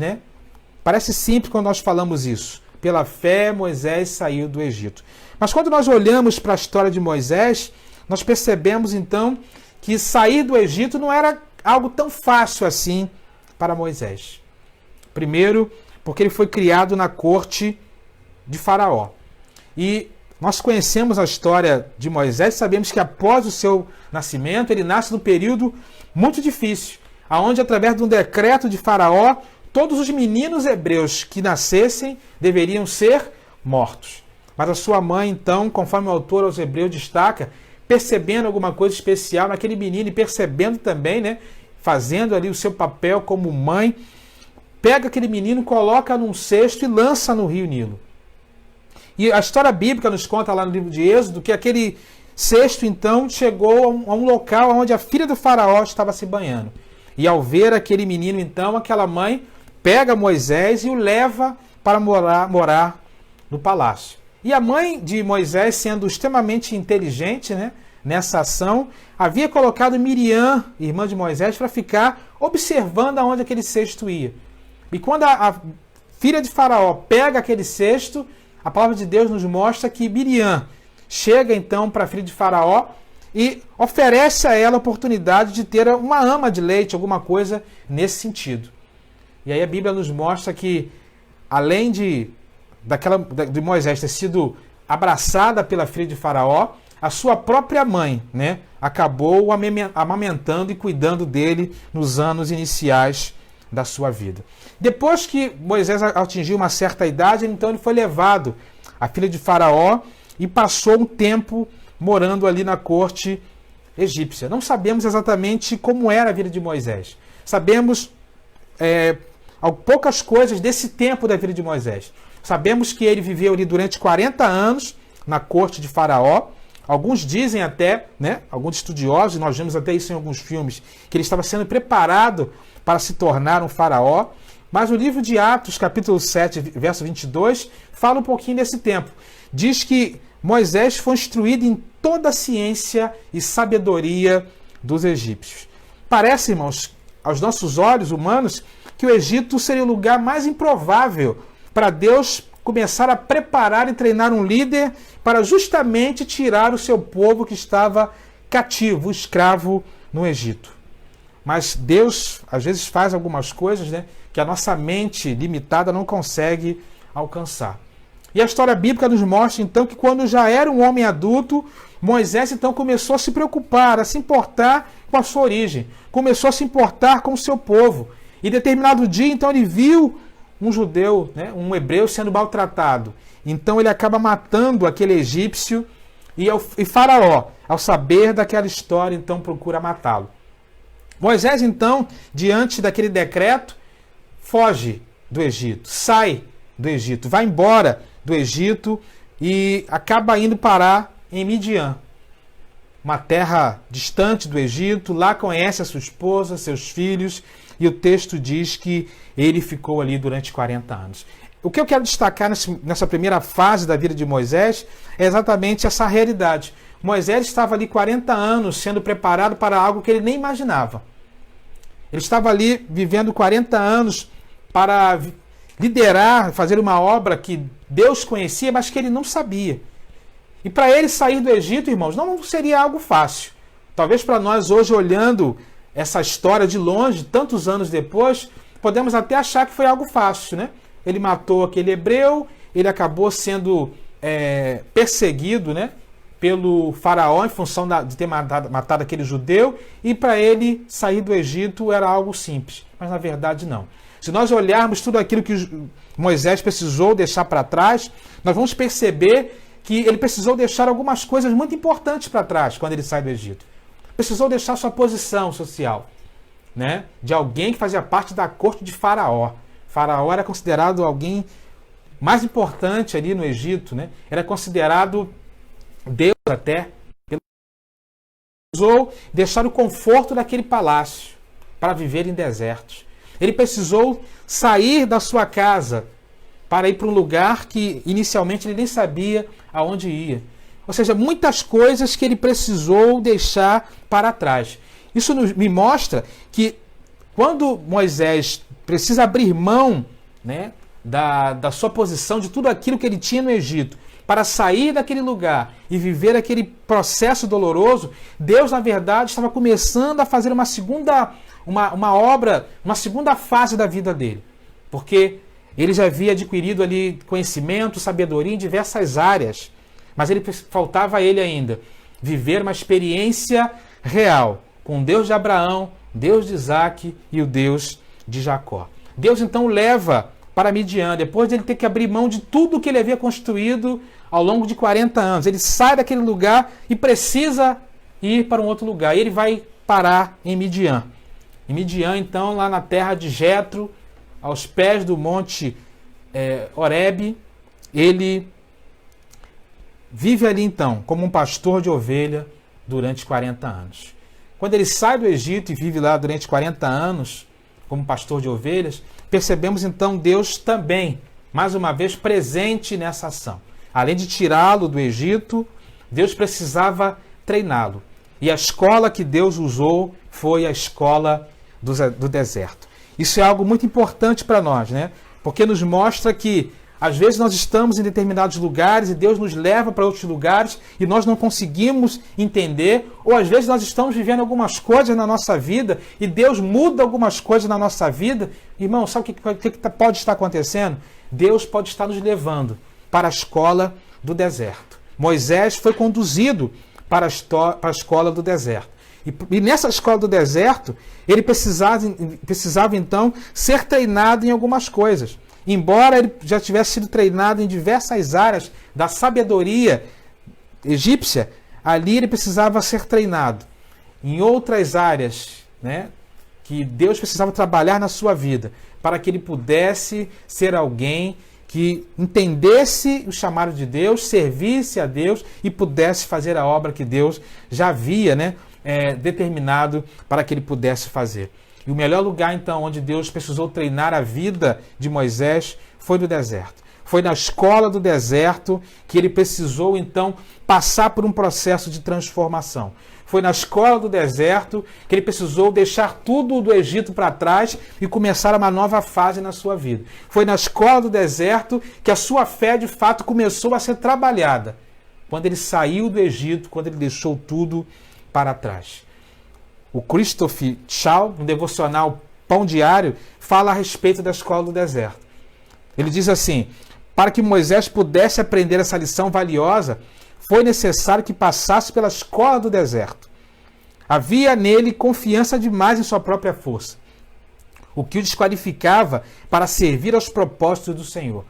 Parece simples quando nós falamos isso. Pela fé, Moisés saiu do Egito. Mas quando nós olhamos para a história de Moisés, nós percebemos então que sair do Egito não era algo tão fácil assim para Moisés. Primeiro, porque ele foi criado na corte de Faraó. E nós conhecemos a história de Moisés, sabemos que após o seu nascimento, ele nasce num período muito difícil, onde através de um decreto de Faraó, todos os meninos hebreus que nascessem deveriam ser mortos. Mas a sua mãe, então, conforme o autor aos Hebreus destaca, percebendo alguma coisa especial naquele menino e percebendo também, né, fazendo ali o seu papel como mãe, pega aquele menino, coloca num cesto e lança no rio Nilo. E a história bíblica nos conta lá no livro de Êxodo que aquele cesto, então, chegou a um local onde a filha do faraó estava se banhando. E ao ver aquele menino, então, aquela mãe pega Moisés e o leva para morar no palácio. E a mãe de Moisés, sendo extremamente inteligente, né, nessa ação, havia colocado Miriam, irmã de Moisés, para ficar observando aonde aquele cesto ia. E quando a filha de Faraó pega aquele cesto, a palavra de Deus nos mostra que Miriam chega então para a filha de Faraó e oferece a ela a oportunidade de ter uma ama de leite, alguma coisa nesse sentido. E aí a Bíblia nos mostra que, além de Moisés ter sido abraçada pela filha de Faraó, a sua própria mãe, né, acabou amamentando e cuidando dele nos anos iniciais da sua vida. Depois que Moisés atingiu uma certa idade, então ele foi levado à filha de Faraó e passou um tempo morando ali na corte egípcia. Não sabemos exatamente como era a vida de Moisés. Sabemos poucas coisas desse tempo da vida de Moisés. Sabemos que ele viveu ali durante 40 anos na corte de Faraó. Alguns dizem até, né, alguns estudiosos, nós vemos até isso em alguns filmes, que ele estava sendo preparado para se tornar um faraó. Mas o livro de Atos, capítulo 7, verso 22, fala um pouquinho desse tempo. Diz que Moisés foi instruído em toda a ciência e sabedoria dos egípcios. Parece, irmãos, aos nossos olhos humanos, que o Egito seria o lugar mais improvável para Deus começar a preparar e treinar um líder para justamente tirar o seu povo que estava cativo, escravo no Egito. Mas Deus, às vezes, faz algumas coisas, né, que a nossa mente limitada não consegue alcançar. E a história bíblica nos mostra, então, que quando já era um homem adulto, Moisés, então, começou a se preocupar, a se importar com a sua origem, começou a se importar com o seu povo. E, determinado dia, então, ele viu um judeu, né, um hebreu, sendo maltratado. Então, ele acaba matando aquele egípcio e Faraó, ao saber daquela história, então, procura matá-lo. Moisés, então, diante daquele decreto, foge do Egito, sai do Egito, vai embora do Egito e acaba indo parar em Midian, uma terra distante do Egito. Lá conhece a sua esposa, seus filhos, e o texto diz que ele ficou ali durante 40 anos. O que eu quero destacar nessa primeira fase da vida de Moisés é exatamente essa realidade. Moisés estava ali 40 anos sendo preparado para algo que ele nem imaginava. Ele estava ali vivendo 40 anos para liderar, fazer uma obra que Deus conhecia, mas que ele não sabia. E para ele sair do Egito, irmãos, não seria algo fácil. Talvez para nós hoje, olhando essa história de longe, tantos anos depois, podemos até achar que foi algo fácil, né? Ele matou aquele hebreu, ele acabou sendo perseguido, né, pelo faraó em função de ter matado aquele judeu, e para ele sair do Egito era algo simples. Mas na verdade não. Se nós olharmos tudo aquilo que Moisés precisou deixar para trás, nós vamos perceber que ele precisou deixar algumas coisas muito importantes para trás quando ele sai do Egito. Precisou deixar sua posição social, né, de alguém que fazia parte da corte de Faraó. Faraó era considerado alguém mais importante ali no Egito, né? Era considerado Deus até. Ele precisou deixar o conforto daquele palácio para viver em desertos. Ele precisou sair da sua casa para ir para um lugar que inicialmente ele nem sabia aonde ia. Ou seja, muitas coisas que ele precisou deixar para trás. Isso me mostra que quando Moisés precisa abrir mão, né, da sua posição, de tudo aquilo que ele tinha no Egito, para sair daquele lugar e viver aquele processo doloroso, Deus, na verdade, estava começando a fazer uma segunda obra, uma segunda fase da vida dele. Porque Ele já havia adquirido ali conhecimento, sabedoria em diversas áreas, mas faltava a ele ainda viver uma experiência real com o Deus de Abraão, Deus de Isaac e o Deus de Jacó. Deus então o leva para Midian, depois de ele ter que abrir mão de tudo que ele havia construído ao longo de 40 anos. Ele sai daquele lugar e precisa ir para um outro lugar. E ele vai parar em Midian. Em Midian, então, lá na terra de Jetro, aos pés do monte Horebe, ele vive ali então como um pastor de ovelha durante 40 anos. Quando ele sai do Egito e vive lá durante 40 anos como pastor de ovelhas, percebemos então Deus também, mais uma vez, presente nessa ação. Além de tirá-lo do Egito, Deus precisava treiná-lo. E a escola que Deus usou foi a escola do deserto. Isso é algo muito importante para nós, né? Porque nos mostra que às vezes nós estamos em determinados lugares e Deus nos leva para outros lugares e nós não conseguimos entender, ou às vezes nós estamos vivendo algumas coisas na nossa vida e Deus muda algumas coisas na nossa vida. Irmão, sabe o que pode estar acontecendo? Deus pode estar nos levando para a escola do deserto. Moisés foi conduzido para a escola do deserto. E nessa escola do deserto, ele precisava então ser treinado em algumas coisas. Embora ele já tivesse sido treinado em diversas áreas da sabedoria egípcia, ali ele precisava ser treinado em outras áreas, né, que Deus precisava trabalhar na sua vida, para que ele pudesse ser alguém que entendesse o chamado de Deus, servisse a Deus e pudesse fazer a obra que Deus já havia, né, determinado para que ele pudesse fazer. E o melhor lugar, então, onde Deus precisou treinar a vida de Moisés foi no deserto. Foi na escola do deserto que ele precisou, então, passar por um processo de transformação. Foi na escola do deserto que ele precisou deixar tudo do Egito para trás e começar uma nova fase na sua vida. Foi na escola do deserto que a sua fé, de fato, começou a ser trabalhada. Quando ele saiu do Egito, quando ele deixou tudo para trás. O Christopher Shaw, no devocional Pão Diário, fala a respeito da escola do deserto. Ele diz assim: para que Moisés pudesse aprender essa lição valiosa, foi necessário que passasse pela escola do deserto. Havia nele confiança demais em sua própria força, o que o desqualificava para servir aos propósitos do Senhor.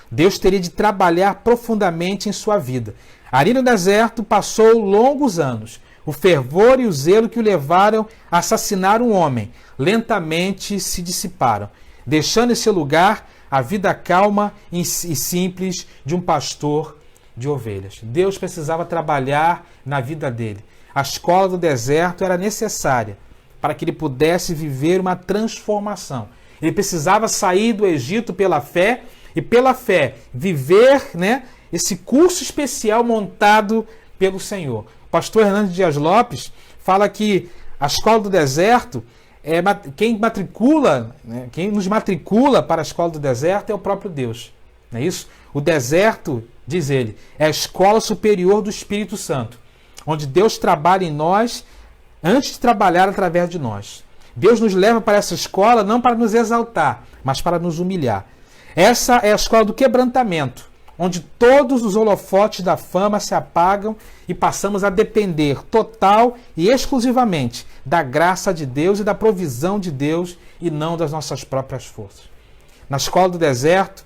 Deus teria de trabalhar profundamente em sua vida. Ali no deserto passou longos anos. O fervor e o zelo que o levaram a assassinar um homem lentamente se dissiparam, deixando esse lugar a vida calma e simples de um pastor de ovelhas. Deus precisava trabalhar na vida dele. A escola do deserto era necessária para que ele pudesse viver uma transformação. Ele precisava sair do Egito pela fé e pela fé viver, né, esse curso especial montado pelo Senhor. O pastor Hernandes Dias Lopes fala que a escola do deserto, quem matricula, né, quem nos matricula para a escola do deserto é o próprio Deus. Não é isso? O deserto, diz ele, é a escola superior do Espírito Santo, onde Deus trabalha em nós antes de trabalhar através de nós. Deus nos leva para essa escola não para nos exaltar, mas para nos humilhar. Essa é a escola do quebrantamento, onde todos os holofotes da fama se apagam e passamos a depender total e exclusivamente da graça de Deus e da provisão de Deus e não das nossas próprias forças. Na escola do deserto,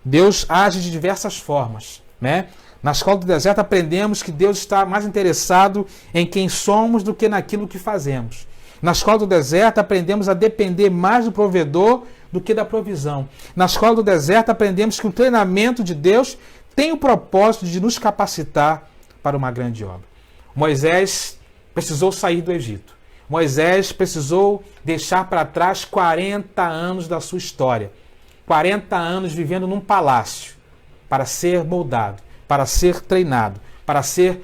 Deus age de diversas formas, né? Na escola do deserto aprendemos que Deus está mais interessado em quem somos do que naquilo que fazemos. Na escola do deserto aprendemos a depender mais do provedor do que da provisão. Na escola do deserto aprendemos que o treinamento de Deus tem o propósito de nos capacitar para uma grande obra. Moisés precisou sair do Egito. Moisés precisou deixar para trás 40 anos da sua história. 40 anos vivendo num palácio para ser moldado, para ser treinado, para ser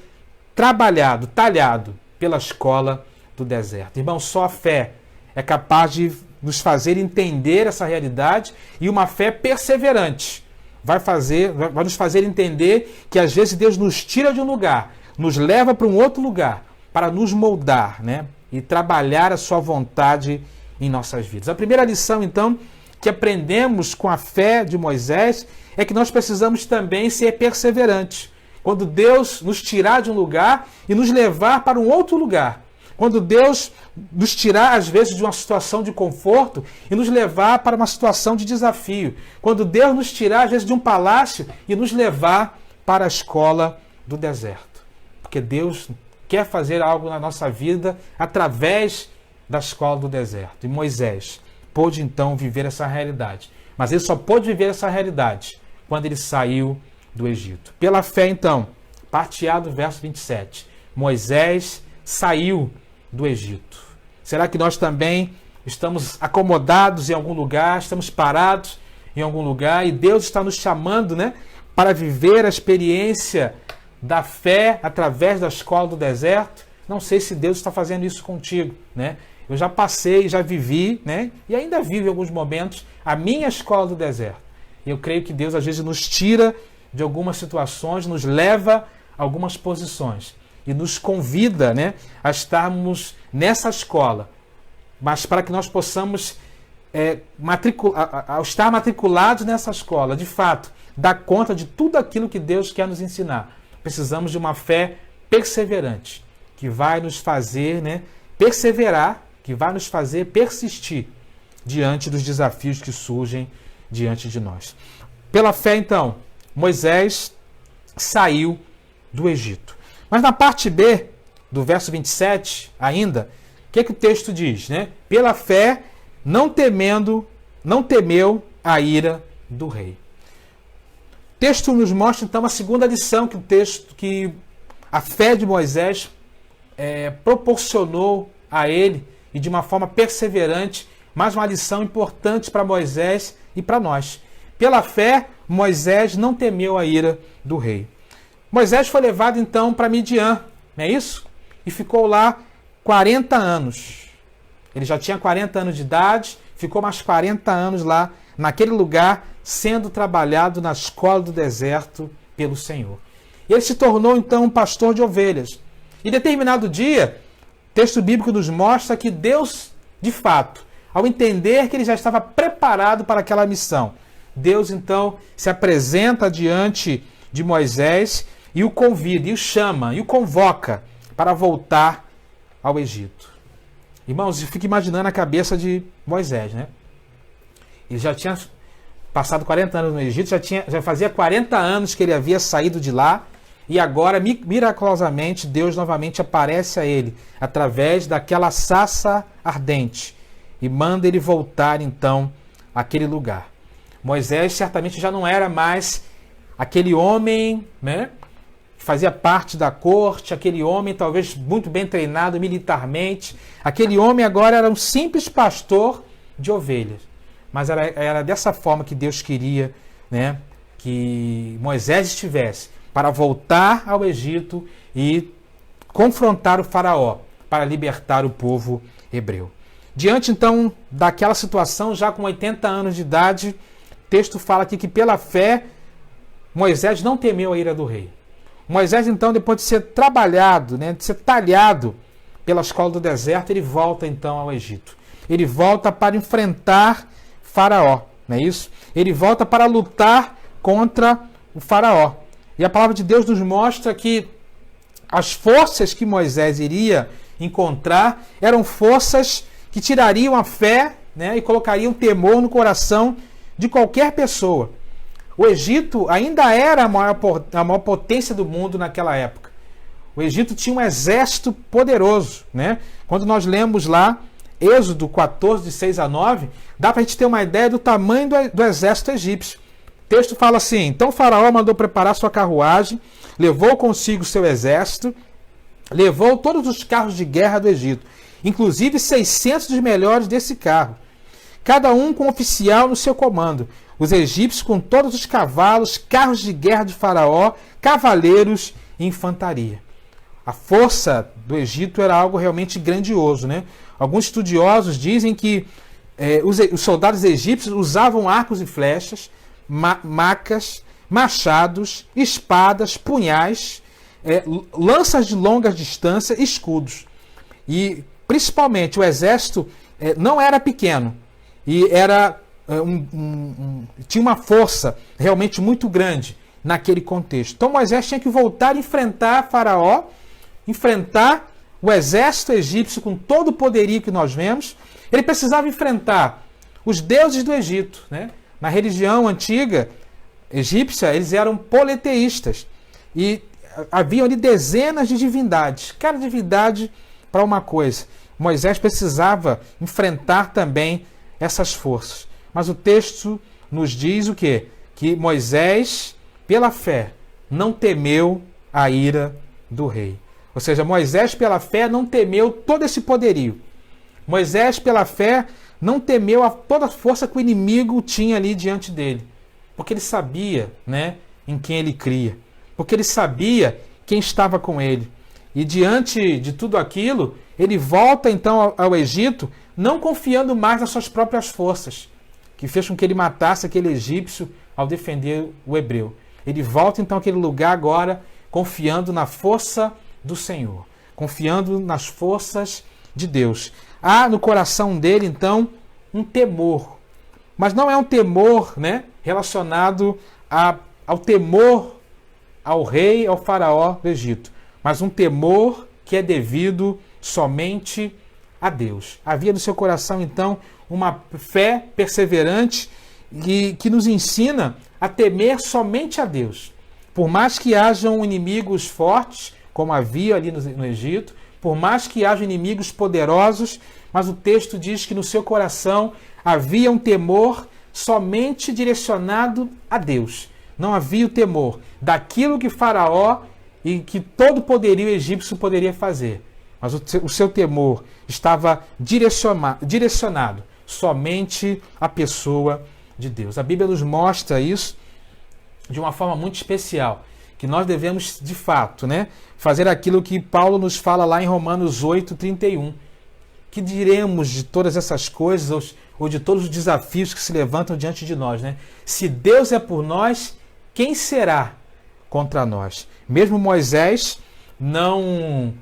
trabalhado, talhado pela escola do deserto. Irmão, só a fé é capaz de nos fazer entender essa realidade, e uma fé perseverante vai nos fazer entender que às vezes Deus nos tira de um lugar, nos leva para um outro lugar para nos moldar, né? E trabalhar a sua vontade em nossas vidas. A primeira lição, então, que aprendemos com a fé de Moisés é que nós precisamos também ser perseverantes. Quando Deus nos tirar de um lugar e nos levar para um outro lugar. Quando Deus nos tirar, às vezes, de uma situação de conforto e nos levar para uma situação de desafio. Quando Deus nos tirar, às vezes, de um palácio e nos levar para a escola do deserto. Porque Deus quer fazer algo na nossa vida através da escola do deserto. E Moisés pôde, então, viver essa realidade. Mas ele só pôde viver essa realidade quando ele saiu do Egito. Pela fé, então, parte A do verso 27. Moisés saiu do Egito. Será que nós também estamos acomodados em algum lugar, estamos parados em algum lugar e Deus está nos chamando, né, para viver a experiência da fé através da escola do deserto? Não sei se Deus está fazendo isso contigo, né? Eu já passei, já vivi, né, e ainda vivo em alguns momentos a minha escola do deserto. E eu creio que Deus às vezes nos tira de algumas situações, nos leva a algumas posições e nos convida, né, a estarmos nessa escola, mas para que nós possamos, ao estar matriculados nessa escola, de fato, dar conta de tudo aquilo que Deus quer nos ensinar. Precisamos de uma fé perseverante, que vai nos fazer, né, perseverar, que vai nos fazer persistir diante dos desafios que surgem diante de nós. Pela fé, então, Moisés saiu do Egito. Mas na parte B, do verso 27, ainda, o que o texto diz, né? Pela fé, não temeu a ira do rei. O texto nos mostra, então, a segunda lição que a fé de Moisés proporcionou a ele, e de uma forma perseverante, mais uma lição importante para Moisés e para nós. Pela fé, Moisés não temeu a ira do rei. Moisés foi levado então para Midian, não é isso? E ficou lá 40 anos. Ele já tinha 40 anos de idade, ficou mais 40 anos lá, naquele lugar, sendo trabalhado na escola do deserto pelo Senhor. Ele se tornou então um pastor de ovelhas. E determinado dia, o texto bíblico nos mostra que Deus, de fato, ao entender que ele já estava preparado para aquela missão, Deus então se apresenta diante de Moisés e o convida, e o chama, e o convoca para voltar ao Egito. Irmãos, eu fico imaginando a cabeça de Moisés, né? Ele já tinha passado 40 anos no Egito, já fazia 40 anos que ele havia saído de lá, e agora, miraculosamente, Deus novamente aparece a ele, através daquela sarça ardente, e manda ele voltar, então, àquele lugar. Moisés certamente já não era mais aquele homem, né, que fazia parte da corte, aquele homem talvez muito bem treinado militarmente. Aquele homem agora era um simples pastor de ovelhas. Mas era dessa forma que Deus queria, né, que Moisés estivesse, para voltar ao Egito e confrontar o faraó, para libertar o povo hebreu. Diante, então, daquela situação, já com 80 anos de idade, o texto fala aqui que pela fé, Moisés não temeu a ira do rei. Moisés, então, depois de ser trabalhado, né, de ser talhado pela escola do deserto, ele volta, então, ao Egito. Ele volta para enfrentar Faraó, não é isso? Ele volta para lutar contra o Faraó. E a palavra de Deus nos mostra que as forças que Moisés iria encontrar eram forças que tirariam a fé, né, e colocariam temor no coração de qualquer pessoa. O Egito ainda era a maior potência do mundo naquela época. O Egito tinha um exército poderoso, né? Quando nós lemos lá Êxodo 14, de 6 a 9, dá para a gente ter uma ideia do tamanho do exército egípcio. O texto fala assim: então Faraó mandou preparar sua carruagem, levou consigo seu exército, levou todos os carros de guerra do Egito, inclusive 600 dos melhores desse carro, cada um com um oficial no seu comando. Os egípcios com todos os cavalos, carros de guerra de Faraó, cavaleiros e infantaria. A força do Egito era algo realmente grandioso, né? Alguns estudiosos dizem que os soldados egípcios usavam arcos e flechas, macas, machados, espadas, punhais, lanças de longa distância, escudos. E, principalmente, o exército não era pequeno. E era tinha uma força realmente muito grande naquele contexto. Então Moisés tinha que voltar a enfrentar Faraó, enfrentar o exército egípcio com todo o poderio que nós vemos. Ele precisava enfrentar os deuses do Egito, né? Na religião antiga egípcia, eles eram politeístas. E haviam ali dezenas de divindades, cada divindade para uma coisa. Moisés precisava enfrentar também essas forças. Mas o texto nos diz o quê? Que Moisés, pela fé, não temeu a ira do rei. Ou seja, Moisés, pela fé, não temeu todo esse poderio. Moisés, pela fé, não temeu toda a força que o inimigo tinha ali diante dele. Porque ele sabia, né, em quem ele cria. Porque ele sabia quem estava com ele. E diante de tudo aquilo, ele volta então ao Egito, não confiando mais nas suas próprias forças, que fez com que ele matasse aquele egípcio ao defender o hebreu. Ele volta então àquele lugar agora, confiando na força do Senhor, confiando nas forças de Deus. Há no coração dele, então, um temor. Mas não é um temor, né, relacionado ao temor ao rei, ao faraó do Egito, mas um temor que é devido somente a Deus. Havia no seu coração, então, uma fé perseverante que nos ensina a temer somente a Deus. Por mais que hajam inimigos fortes, como havia ali no Egito, por mais que hajam inimigos poderosos, mas o texto diz que no seu coração havia um temor somente direcionado a Deus. Não havia o temor daquilo que Faraó e que todo o poderio egípcio poderia fazer. Mas o seu temor estava direcionado somente à pessoa de Deus. A Bíblia nos mostra isso de uma forma muito especial, que nós devemos, de fato, né, fazer aquilo que Paulo nos fala lá em Romanos 8:31. Que diremos de todas essas coisas ou de todos os desafios que se levantam diante de nós, né? Se Deus é por nós, quem será contra nós? Mesmo Moisés, não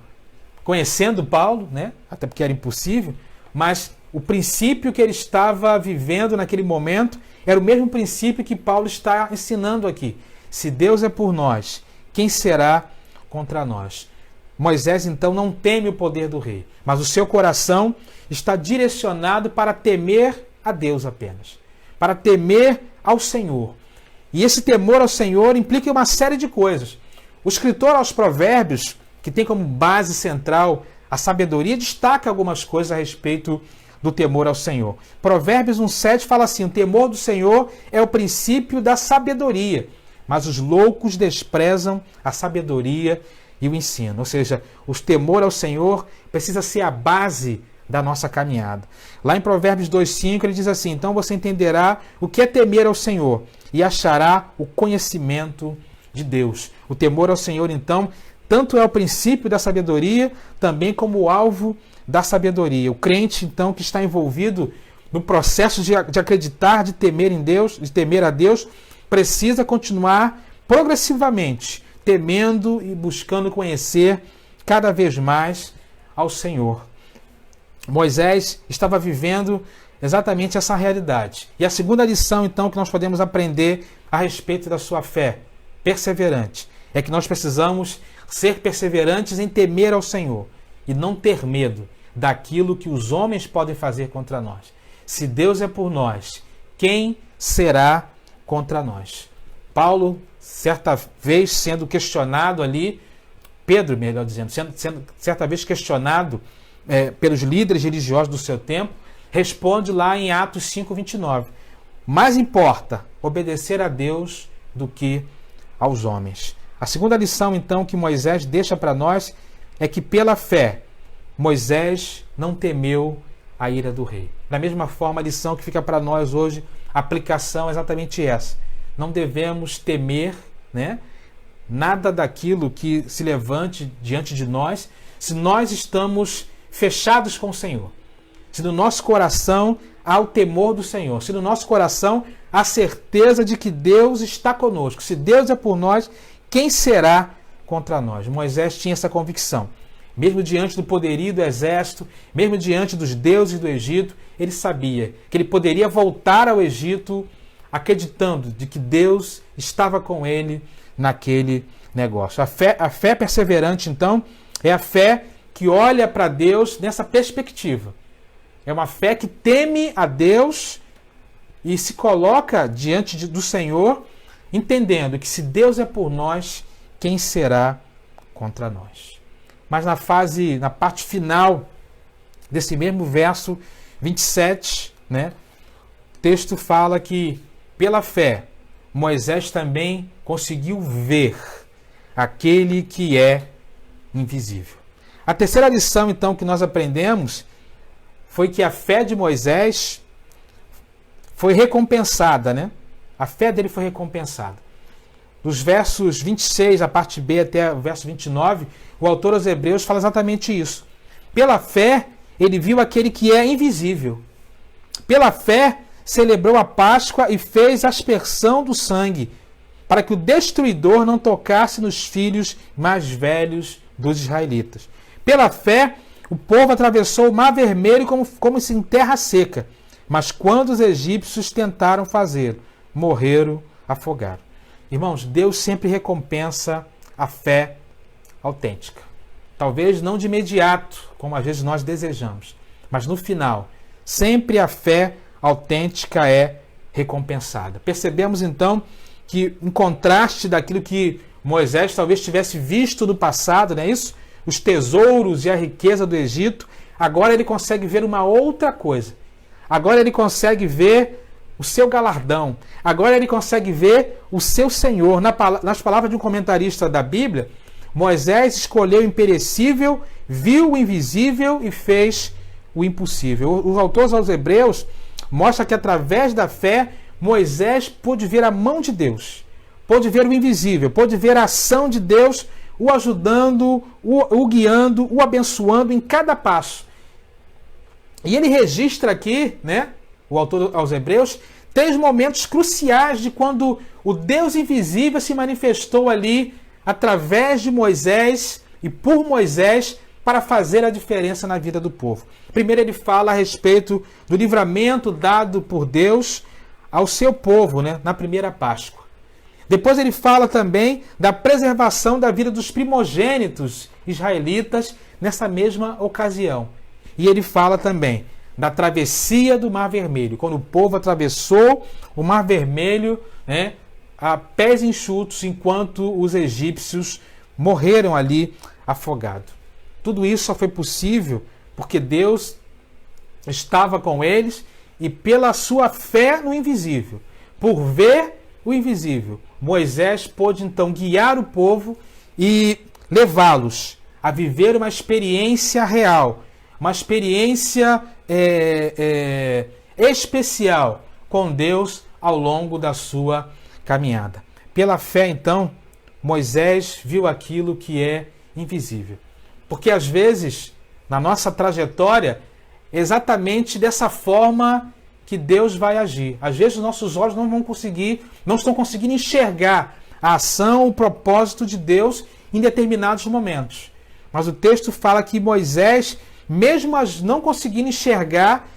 conhecendo Paulo, né? Até porque era impossível, mas o princípio que ele estava vivendo naquele momento era o mesmo princípio que Paulo está ensinando aqui. Se Deus é por nós, quem será contra nós? Moisés, então, não teme o poder do rei, mas o seu coração está direcionado para temer a Deus apenas, para temer ao Senhor. E esse temor ao Senhor implica uma série de coisas. O escritor aos Provérbios, que tem como base central a sabedoria, destaca algumas coisas a respeito do temor ao Senhor. Provérbios 1:7 fala assim: o temor do Senhor é o princípio da sabedoria, mas os loucos desprezam a sabedoria e o ensino. Ou seja, o temor ao Senhor precisa ser a base da nossa caminhada. Lá em Provérbios 2:5 ele diz assim: então você entenderá o que é temer ao Senhor e achará o conhecimento de Deus. O temor ao Senhor, então, tanto é o princípio da sabedoria, também como o alvo da sabedoria. O crente, então, que está envolvido no processo de acreditar, de temer em Deus, de temer a Deus, precisa continuar progressivamente temendo e buscando conhecer cada vez mais ao Senhor. Moisés estava vivendo exatamente essa realidade. E a segunda lição, então, que nós podemos aprender a respeito da sua fé perseverante é que nós precisamos ser perseverantes em temer ao Senhor e não ter medo daquilo que os homens podem fazer contra nós. Se Deus é por nós, quem será contra nós? Paulo, certa vez sendo questionado ali, Pedro, melhor dizendo, sendo certa vez questionado pelos líderes religiosos do seu tempo, responde lá em Atos 5:29. Mais importa obedecer a Deus do que aos homens. A segunda lição, então, que Moisés deixa para nós é que, pela fé, Moisés não temeu a ira do rei. Da mesma forma, a lição que fica para nós hoje, a aplicação é exatamente essa. Não devemos temer, né, nada daquilo que se levante diante de nós, se nós estamos fechados com o Senhor. Se no nosso coração há o temor do Senhor, se no nosso coração há a certeza de que Deus está conosco, se Deus é por nós, quem será contra nós? Moisés tinha essa convicção. mesmo diante do poderio do exército, mesmo diante dos deuses do Egito, ele sabia que ele poderia voltar ao Egito acreditando de que Deus estava com ele naquele negócio. A fé perseverante, então, é a fé que olha para Deus nessa perspectiva. É uma fé que teme a Deus e se coloca diante do Senhor, entendendo que se Deus é por nós, quem será contra nós? Mas na parte final desse mesmo verso 27, né, o texto fala que pela fé Moisés também conseguiu ver aquele que é invisível. A terceira lição, então, que nós aprendemos foi que a fé de Moisés foi recompensada, né? A fé dele foi recompensada. Dos versos 26, a parte B, até o verso 29, o autor aos Hebreus fala exatamente isso. Pela fé, ele viu aquele que é invisível. Pela fé, celebrou a Páscoa e fez aspersão do sangue, para que o destruidor não tocasse nos filhos mais velhos dos israelitas. Pela fé, o povo atravessou o Mar Vermelho como se em terra seca, mas quando os egípcios tentaram fazê-lo, morreram afogados. Irmãos, Deus sempre recompensa a fé autêntica. Talvez não de imediato, como às vezes nós desejamos, mas no final, sempre a fé autêntica é recompensada. Percebemos então que, em contraste daquilo que Moisés talvez tivesse visto no passado, não é isso? Os tesouros e a riqueza do Egito, agora ele consegue ver uma outra coisa. Agora ele consegue ver o seu galardão. Agora ele consegue ver o seu Senhor. Nas palavras de um comentarista da Bíblia, Moisés escolheu o imperecível, viu o invisível e fez o impossível. Os autores aos Hebreus mostram que através da fé, Moisés pôde ver a mão de Deus, pôde ver o invisível, pôde ver a ação de Deus, o ajudando, o guiando, o abençoando em cada passo. E ele registra aqui, né, o autor aos Hebreus, 3 momentos cruciais de quando o Deus invisível se manifestou ali através de Moisés e por Moisés para fazer a diferença na vida do povo. Primeiro ele fala a respeito do livramento dado por Deus ao seu povo, né, na primeira Páscoa. Depois ele fala também da preservação da vida dos primogênitos israelitas nessa mesma ocasião. E ele fala também da travessia do Mar Vermelho, quando o povo atravessou o Mar Vermelho, né, a pés enxutos, enquanto os egípcios morreram ali afogados. Tudo isso só foi possível porque Deus estava com eles e pela sua fé no invisível, por ver o invisível, Moisés pôde então guiar o povo e levá-los a viver uma experiência real, uma experiência especial com Deus ao longo da sua caminhada. Pela fé, então, Moisés viu aquilo que é invisível. Porque às vezes, na nossa trajetória, é exatamente dessa forma que Deus vai agir. Às vezes os nossos olhos não estão conseguindo enxergar a ação, o propósito de Deus em determinados momentos. Mas o texto fala que Moisés, mesmo não conseguindo enxergar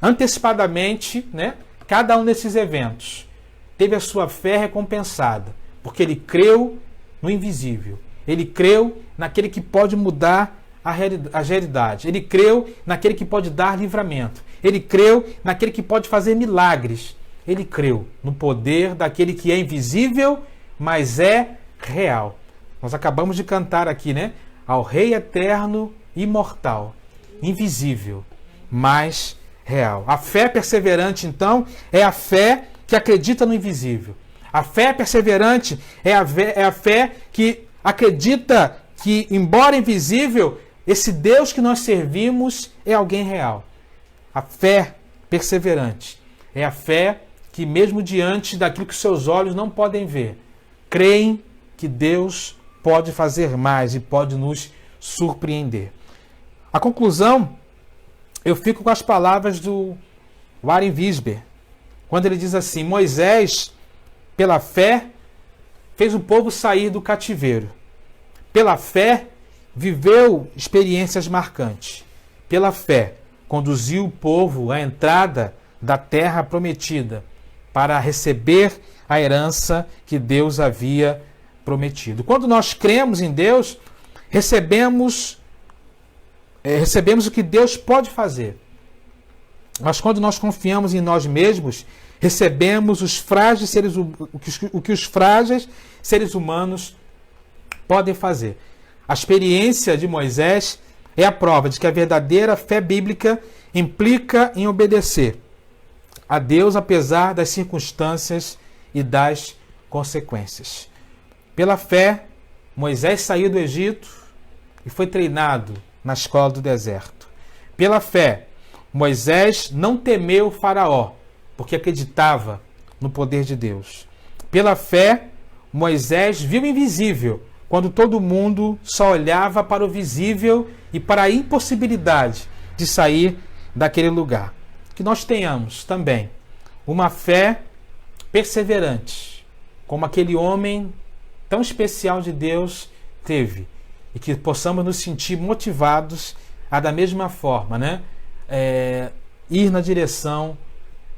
antecipadamente, né, cada um desses eventos, teve a sua fé recompensada, porque ele creu no invisível. Ele creu naquele que pode mudar a realidade. Ele creu naquele que pode dar livramento. Ele creu naquele que pode fazer milagres. Ele creu no poder daquele que é invisível, mas é real. Nós acabamos de cantar aqui, né? Ao Rei eterno, imortal, invisível, mas real. A fé perseverante, então, é a fé que acredita no invisível. A fé perseverante é a fé que acredita que, embora invisível, esse Deus que nós servimos é alguém real. A fé perseverante é a fé que, mesmo diante daquilo que seus olhos não podem ver, creem que Deus pode fazer mais e pode nos surpreender. A conclusão, eu fico com as palavras do Warren Wiersbe, quando ele diz assim: Moisés, pela fé, fez o povo sair do cativeiro. Pela fé, viveu experiências marcantes. Pela fé, conduziu o povo à entrada da terra prometida para receber a herança que Deus havia prometido. Quando nós cremos em Deus, recebemos o que Deus pode fazer. Mas quando nós confiamos em nós mesmos, recebemos o que os frágeis seres humanos podem fazer. A experiência de Moisés é a prova de que a verdadeira fé bíblica implica em obedecer a Deus apesar das circunstâncias e das consequências. Pela fé, Moisés saiu do Egito e foi treinado na escola do deserto. Pela fé, Moisés não temeu o Faraó, porque acreditava no poder de Deus. Pela fé, Moisés viu o invisível, quando todo mundo só olhava para o visível e para a impossibilidade de sair daquele lugar. Que nós tenhamos também uma fé perseverante, como aquele homem tão especial de Deus teve, e que possamos nos sentir motivados a, da mesma forma, ir na direção,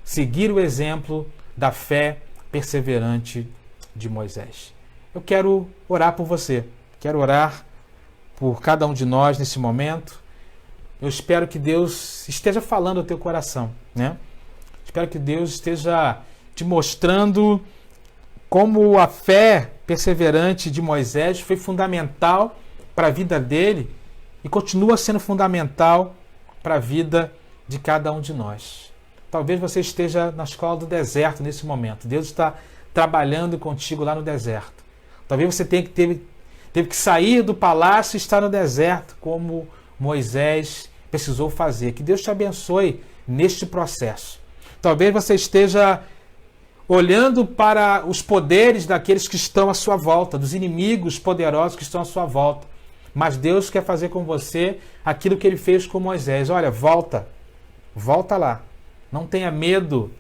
seguir o exemplo da fé perseverante de Moisés. Eu quero orar por você, quero orar por cada um de nós nesse momento. Eu espero que Deus esteja falando ao teu coração, Espero que Deus esteja te mostrando como a fé perseverante de Moisés foi fundamental para a vida dele e continua sendo fundamental para a vida de cada um de nós. Talvez você esteja na escola do deserto nesse momento. Deus está trabalhando contigo lá no deserto. Talvez você teve que sair do palácio e estar no deserto, como Moisés precisou fazer. Que Deus te abençoe neste processo. Talvez você esteja olhando para os poderes daqueles que estão à sua volta, dos inimigos poderosos que estão à sua volta. Mas Deus quer fazer com você aquilo que ele fez com Moisés. Olha, volta lá. Não tenha medo,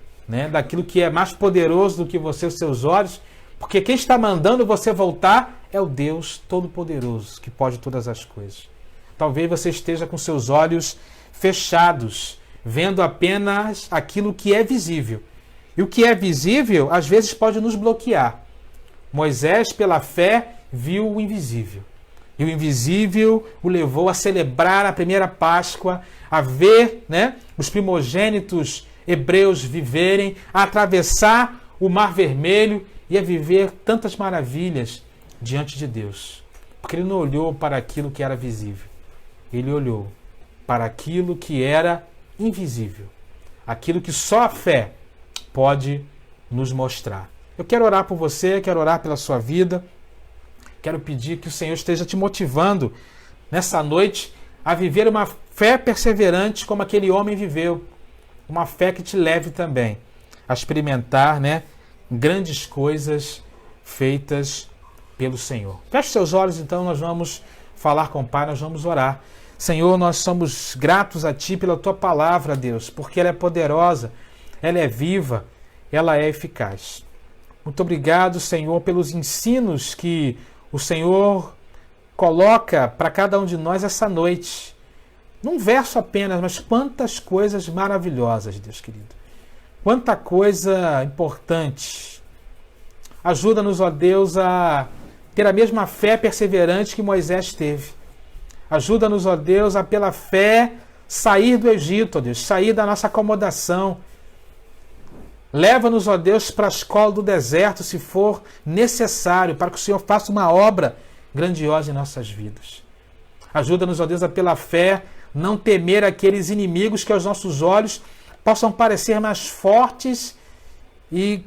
daquilo que é mais poderoso do que você, os seus olhos, porque quem está mandando você voltar é o Deus Todo-Poderoso, que pode todas as coisas. Talvez você esteja com seus olhos fechados, vendo apenas aquilo que é visível. E o que é visível, às vezes, pode nos bloquear. Moisés, pela fé, viu o invisível. E o invisível o levou a celebrar a primeira Páscoa, a ver os primogênitos hebreus viverem, a atravessar o Mar Vermelho e a viver tantas maravilhas diante de Deus. Porque ele não olhou para aquilo que era visível. Ele olhou para aquilo que era invisível. Aquilo que só a fé pode nos mostrar. Eu quero orar por você, quero orar pela sua vida. Quero pedir que o Senhor esteja te motivando nessa noite a viver uma fé perseverante como aquele homem viveu. Uma fé que te leve também a experimentar grandes coisas feitas pelo Senhor. Feche seus olhos, então, nós vamos falar com o Pai, nós vamos orar. Senhor, nós somos gratos a Ti pela Tua palavra, Deus, porque ela é poderosa, ela é viva, ela é eficaz. Muito obrigado, Senhor, pelos ensinos que o Senhor coloca para cada um de nós essa noite. Num verso apenas, mas quantas coisas maravilhosas, Deus querido. Quanta coisa importante. Ajuda-nos, ó Deus, a ter a mesma fé perseverante que Moisés teve. Ajuda-nos, ó Deus, a pela fé sair do Egito, ó Deus, sair da nossa acomodação. Leva-nos, ó Deus, para a escola do deserto, se for necessário, para que o Senhor faça uma obra grandiosa em nossas vidas. Ajuda-nos, ó Deus, a pela fé não temer aqueles inimigos que aos nossos olhos possam parecer mais fortes e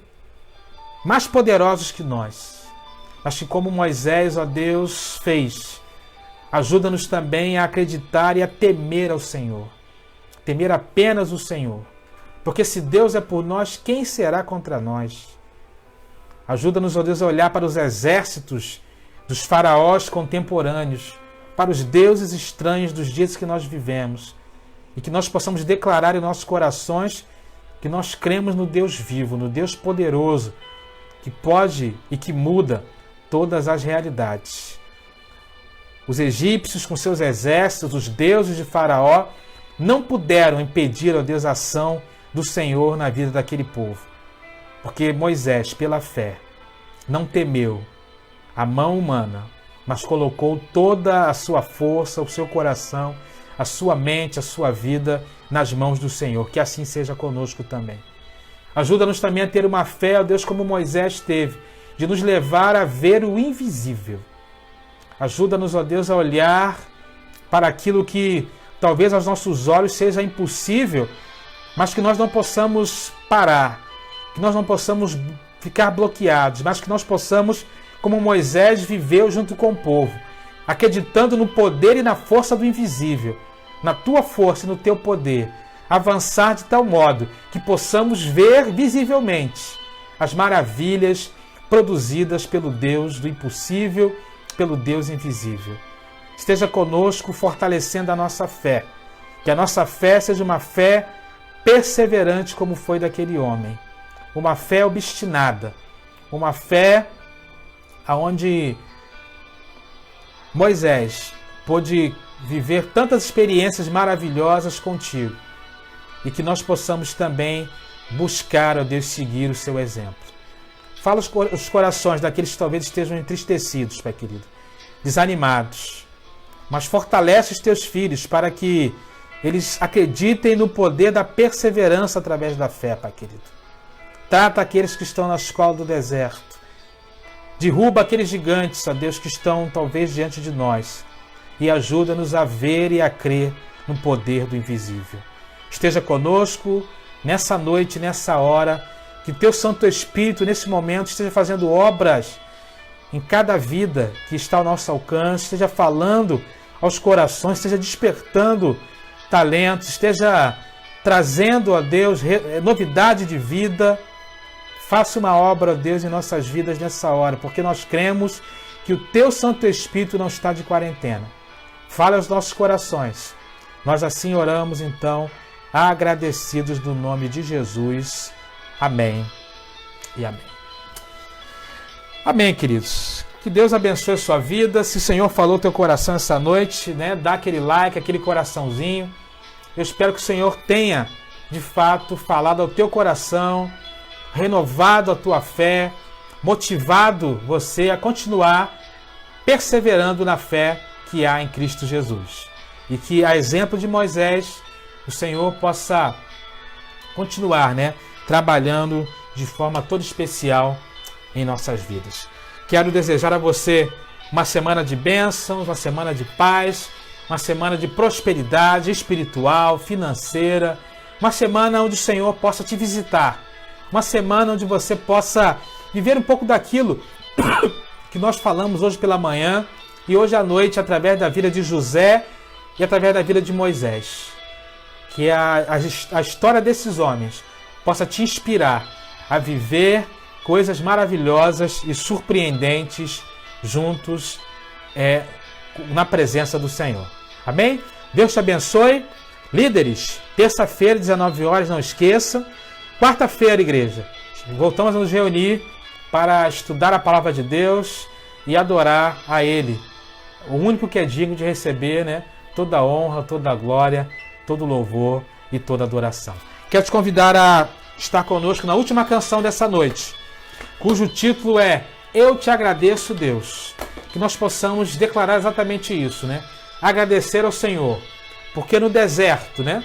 mais poderosos que nós. Mas que como Moisés, ó Deus, fez, ajuda-nos também a acreditar e a temer ao Senhor. Temer apenas o Senhor. Porque se Deus é por nós, quem será contra nós? Ajuda-nos, ó Deus, a olhar para os exércitos dos faraós contemporâneos, para os deuses estranhos dos dias que nós vivemos, e que nós possamos declarar em nossos corações que nós cremos no Deus vivo, no Deus poderoso, que pode e que muda todas as realidades. Os egípcios, com seus exércitos, os deuses de Faraó, não puderam impedir, ó Deus, a ação do Senhor na vida daquele povo. Porque Moisés, pela fé, não temeu a mão humana, mas colocou toda a sua força, o seu coração, a sua mente, a sua vida nas mãos do Senhor. Que assim seja conosco também. Ajuda-nos também a ter uma fé, ó Deus, como Moisés teve, de nos levar a ver o invisível. Ajuda-nos, ó Deus, a olhar para aquilo que talvez aos nossos olhos seja impossível, mas que nós não possamos parar, que nós não possamos ficar bloqueados, mas que nós possamos, como Moisés viveu junto com o povo, acreditando no poder e na força do invisível, na tua força e no teu poder, avançar de tal modo que possamos ver visivelmente as maravilhas produzidas pelo Deus do impossível, pelo Deus invisível. Esteja conosco, fortalecendo a nossa fé, que a nossa fé seja uma fé perseverante como foi daquele homem, uma fé obstinada, uma fé aonde Moisés pôde viver tantas experiências maravilhosas contigo e que nós possamos também buscar, ó Deus, seguir o seu exemplo. Fala os corações daqueles que talvez estejam entristecidos, Pai querido, desanimados, mas fortalece os teus filhos para que eles acreditem no poder da perseverança através da fé, Pai querido. Trata aqueles que estão na escola do deserto. Derruba aqueles gigantes, ó Deus, que estão talvez diante de nós. E ajuda-nos a ver e a crer no poder do invisível. Esteja conosco nessa noite, nessa hora. Que teu Santo Espírito, nesse momento, esteja fazendo obras em cada vida que está ao nosso alcance. Esteja falando aos corações, esteja despertando talentos, esteja trazendo, ó Deus, novidade de vida. Faça uma obra, ó Deus, em nossas vidas nessa hora, porque nós cremos que o teu Santo Espírito não está de quarentena. Fala aos nossos corações. Nós assim oramos, então, agradecidos no nome de Jesus. Amém e amém. Amém, queridos. Que Deus abençoe a sua vida. Se o Senhor falou teu coração essa noite, né, dá aquele like, aquele coraçãozinho. Eu espero que o Senhor tenha, de fato, falado ao teu coração, renovado a tua fé, motivado você a continuar perseverando na fé que há em Cristo Jesus. E que, a exemplo de Moisés, o Senhor possa continuar, né, trabalhando de forma toda especial em nossas vidas. Quero desejar a você uma semana de bênçãos, uma semana de paz, uma semana de prosperidade espiritual, financeira, uma semana onde o Senhor possa te visitar, uma semana onde você possa viver um pouco daquilo que nós falamos hoje pela manhã e hoje à noite através da vida de José e através da vida de Moisés. Que a história desses homens possa te inspirar a viver coisas maravilhosas e surpreendentes juntos na presença do Senhor. Amém? Deus te abençoe. Líderes, terça-feira, 19 horas, não esqueça. Quarta-feira, igreja, voltamos a nos reunir para estudar a palavra de Deus e adorar a Ele, o único que é digno de receber, né, toda a honra, toda a glória, todo o louvor e toda a adoração. Quero te convidar a estar conosco na última canção dessa noite, cujo título é Eu Te Agradeço, Deus. Que nós possamos declarar exatamente isso, né? Agradecer ao Senhor, porque no deserto, né,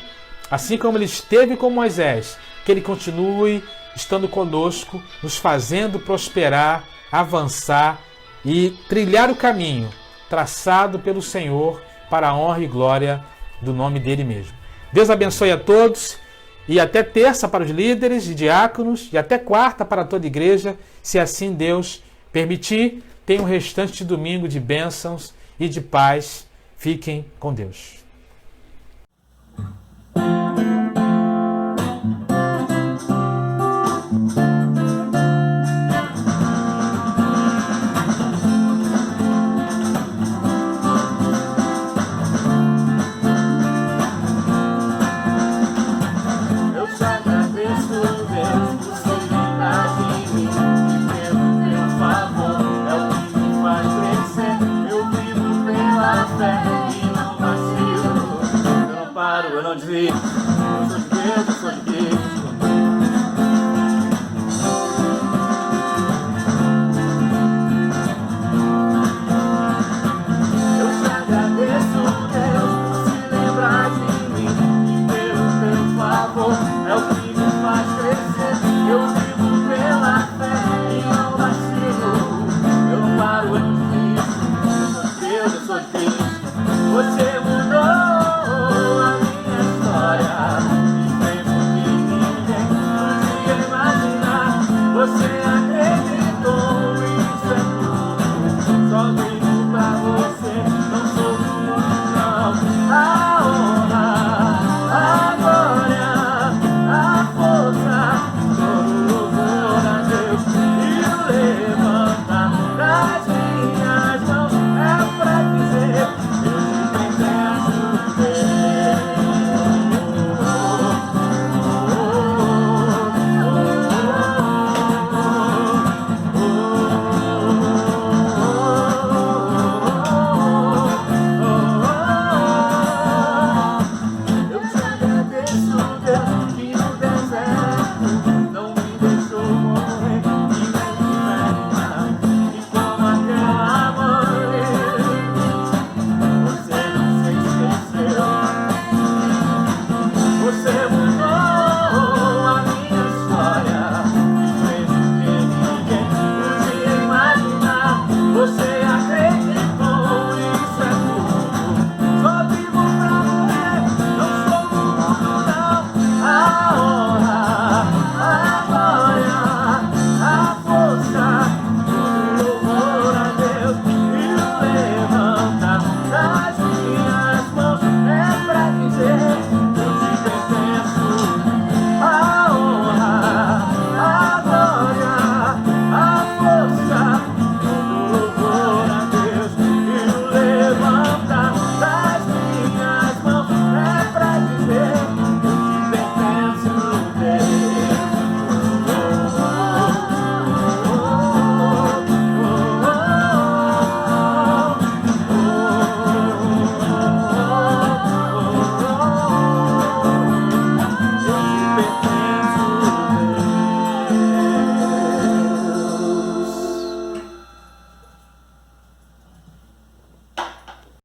assim como Ele esteve com Moisés, que Ele continue estando conosco, nos fazendo prosperar, avançar e trilhar o caminho traçado pelo Senhor para a honra e glória do nome dEle mesmo. Deus abençoe a todos e até terça para os líderes e diáconos e até quarta para toda a igreja, se assim Deus permitir. Tenha um restante de domingo de bênçãos e de paz. Fiquem com Deus. Pela eu não desvisto. Eu sou de Deus, eu sou de Deus.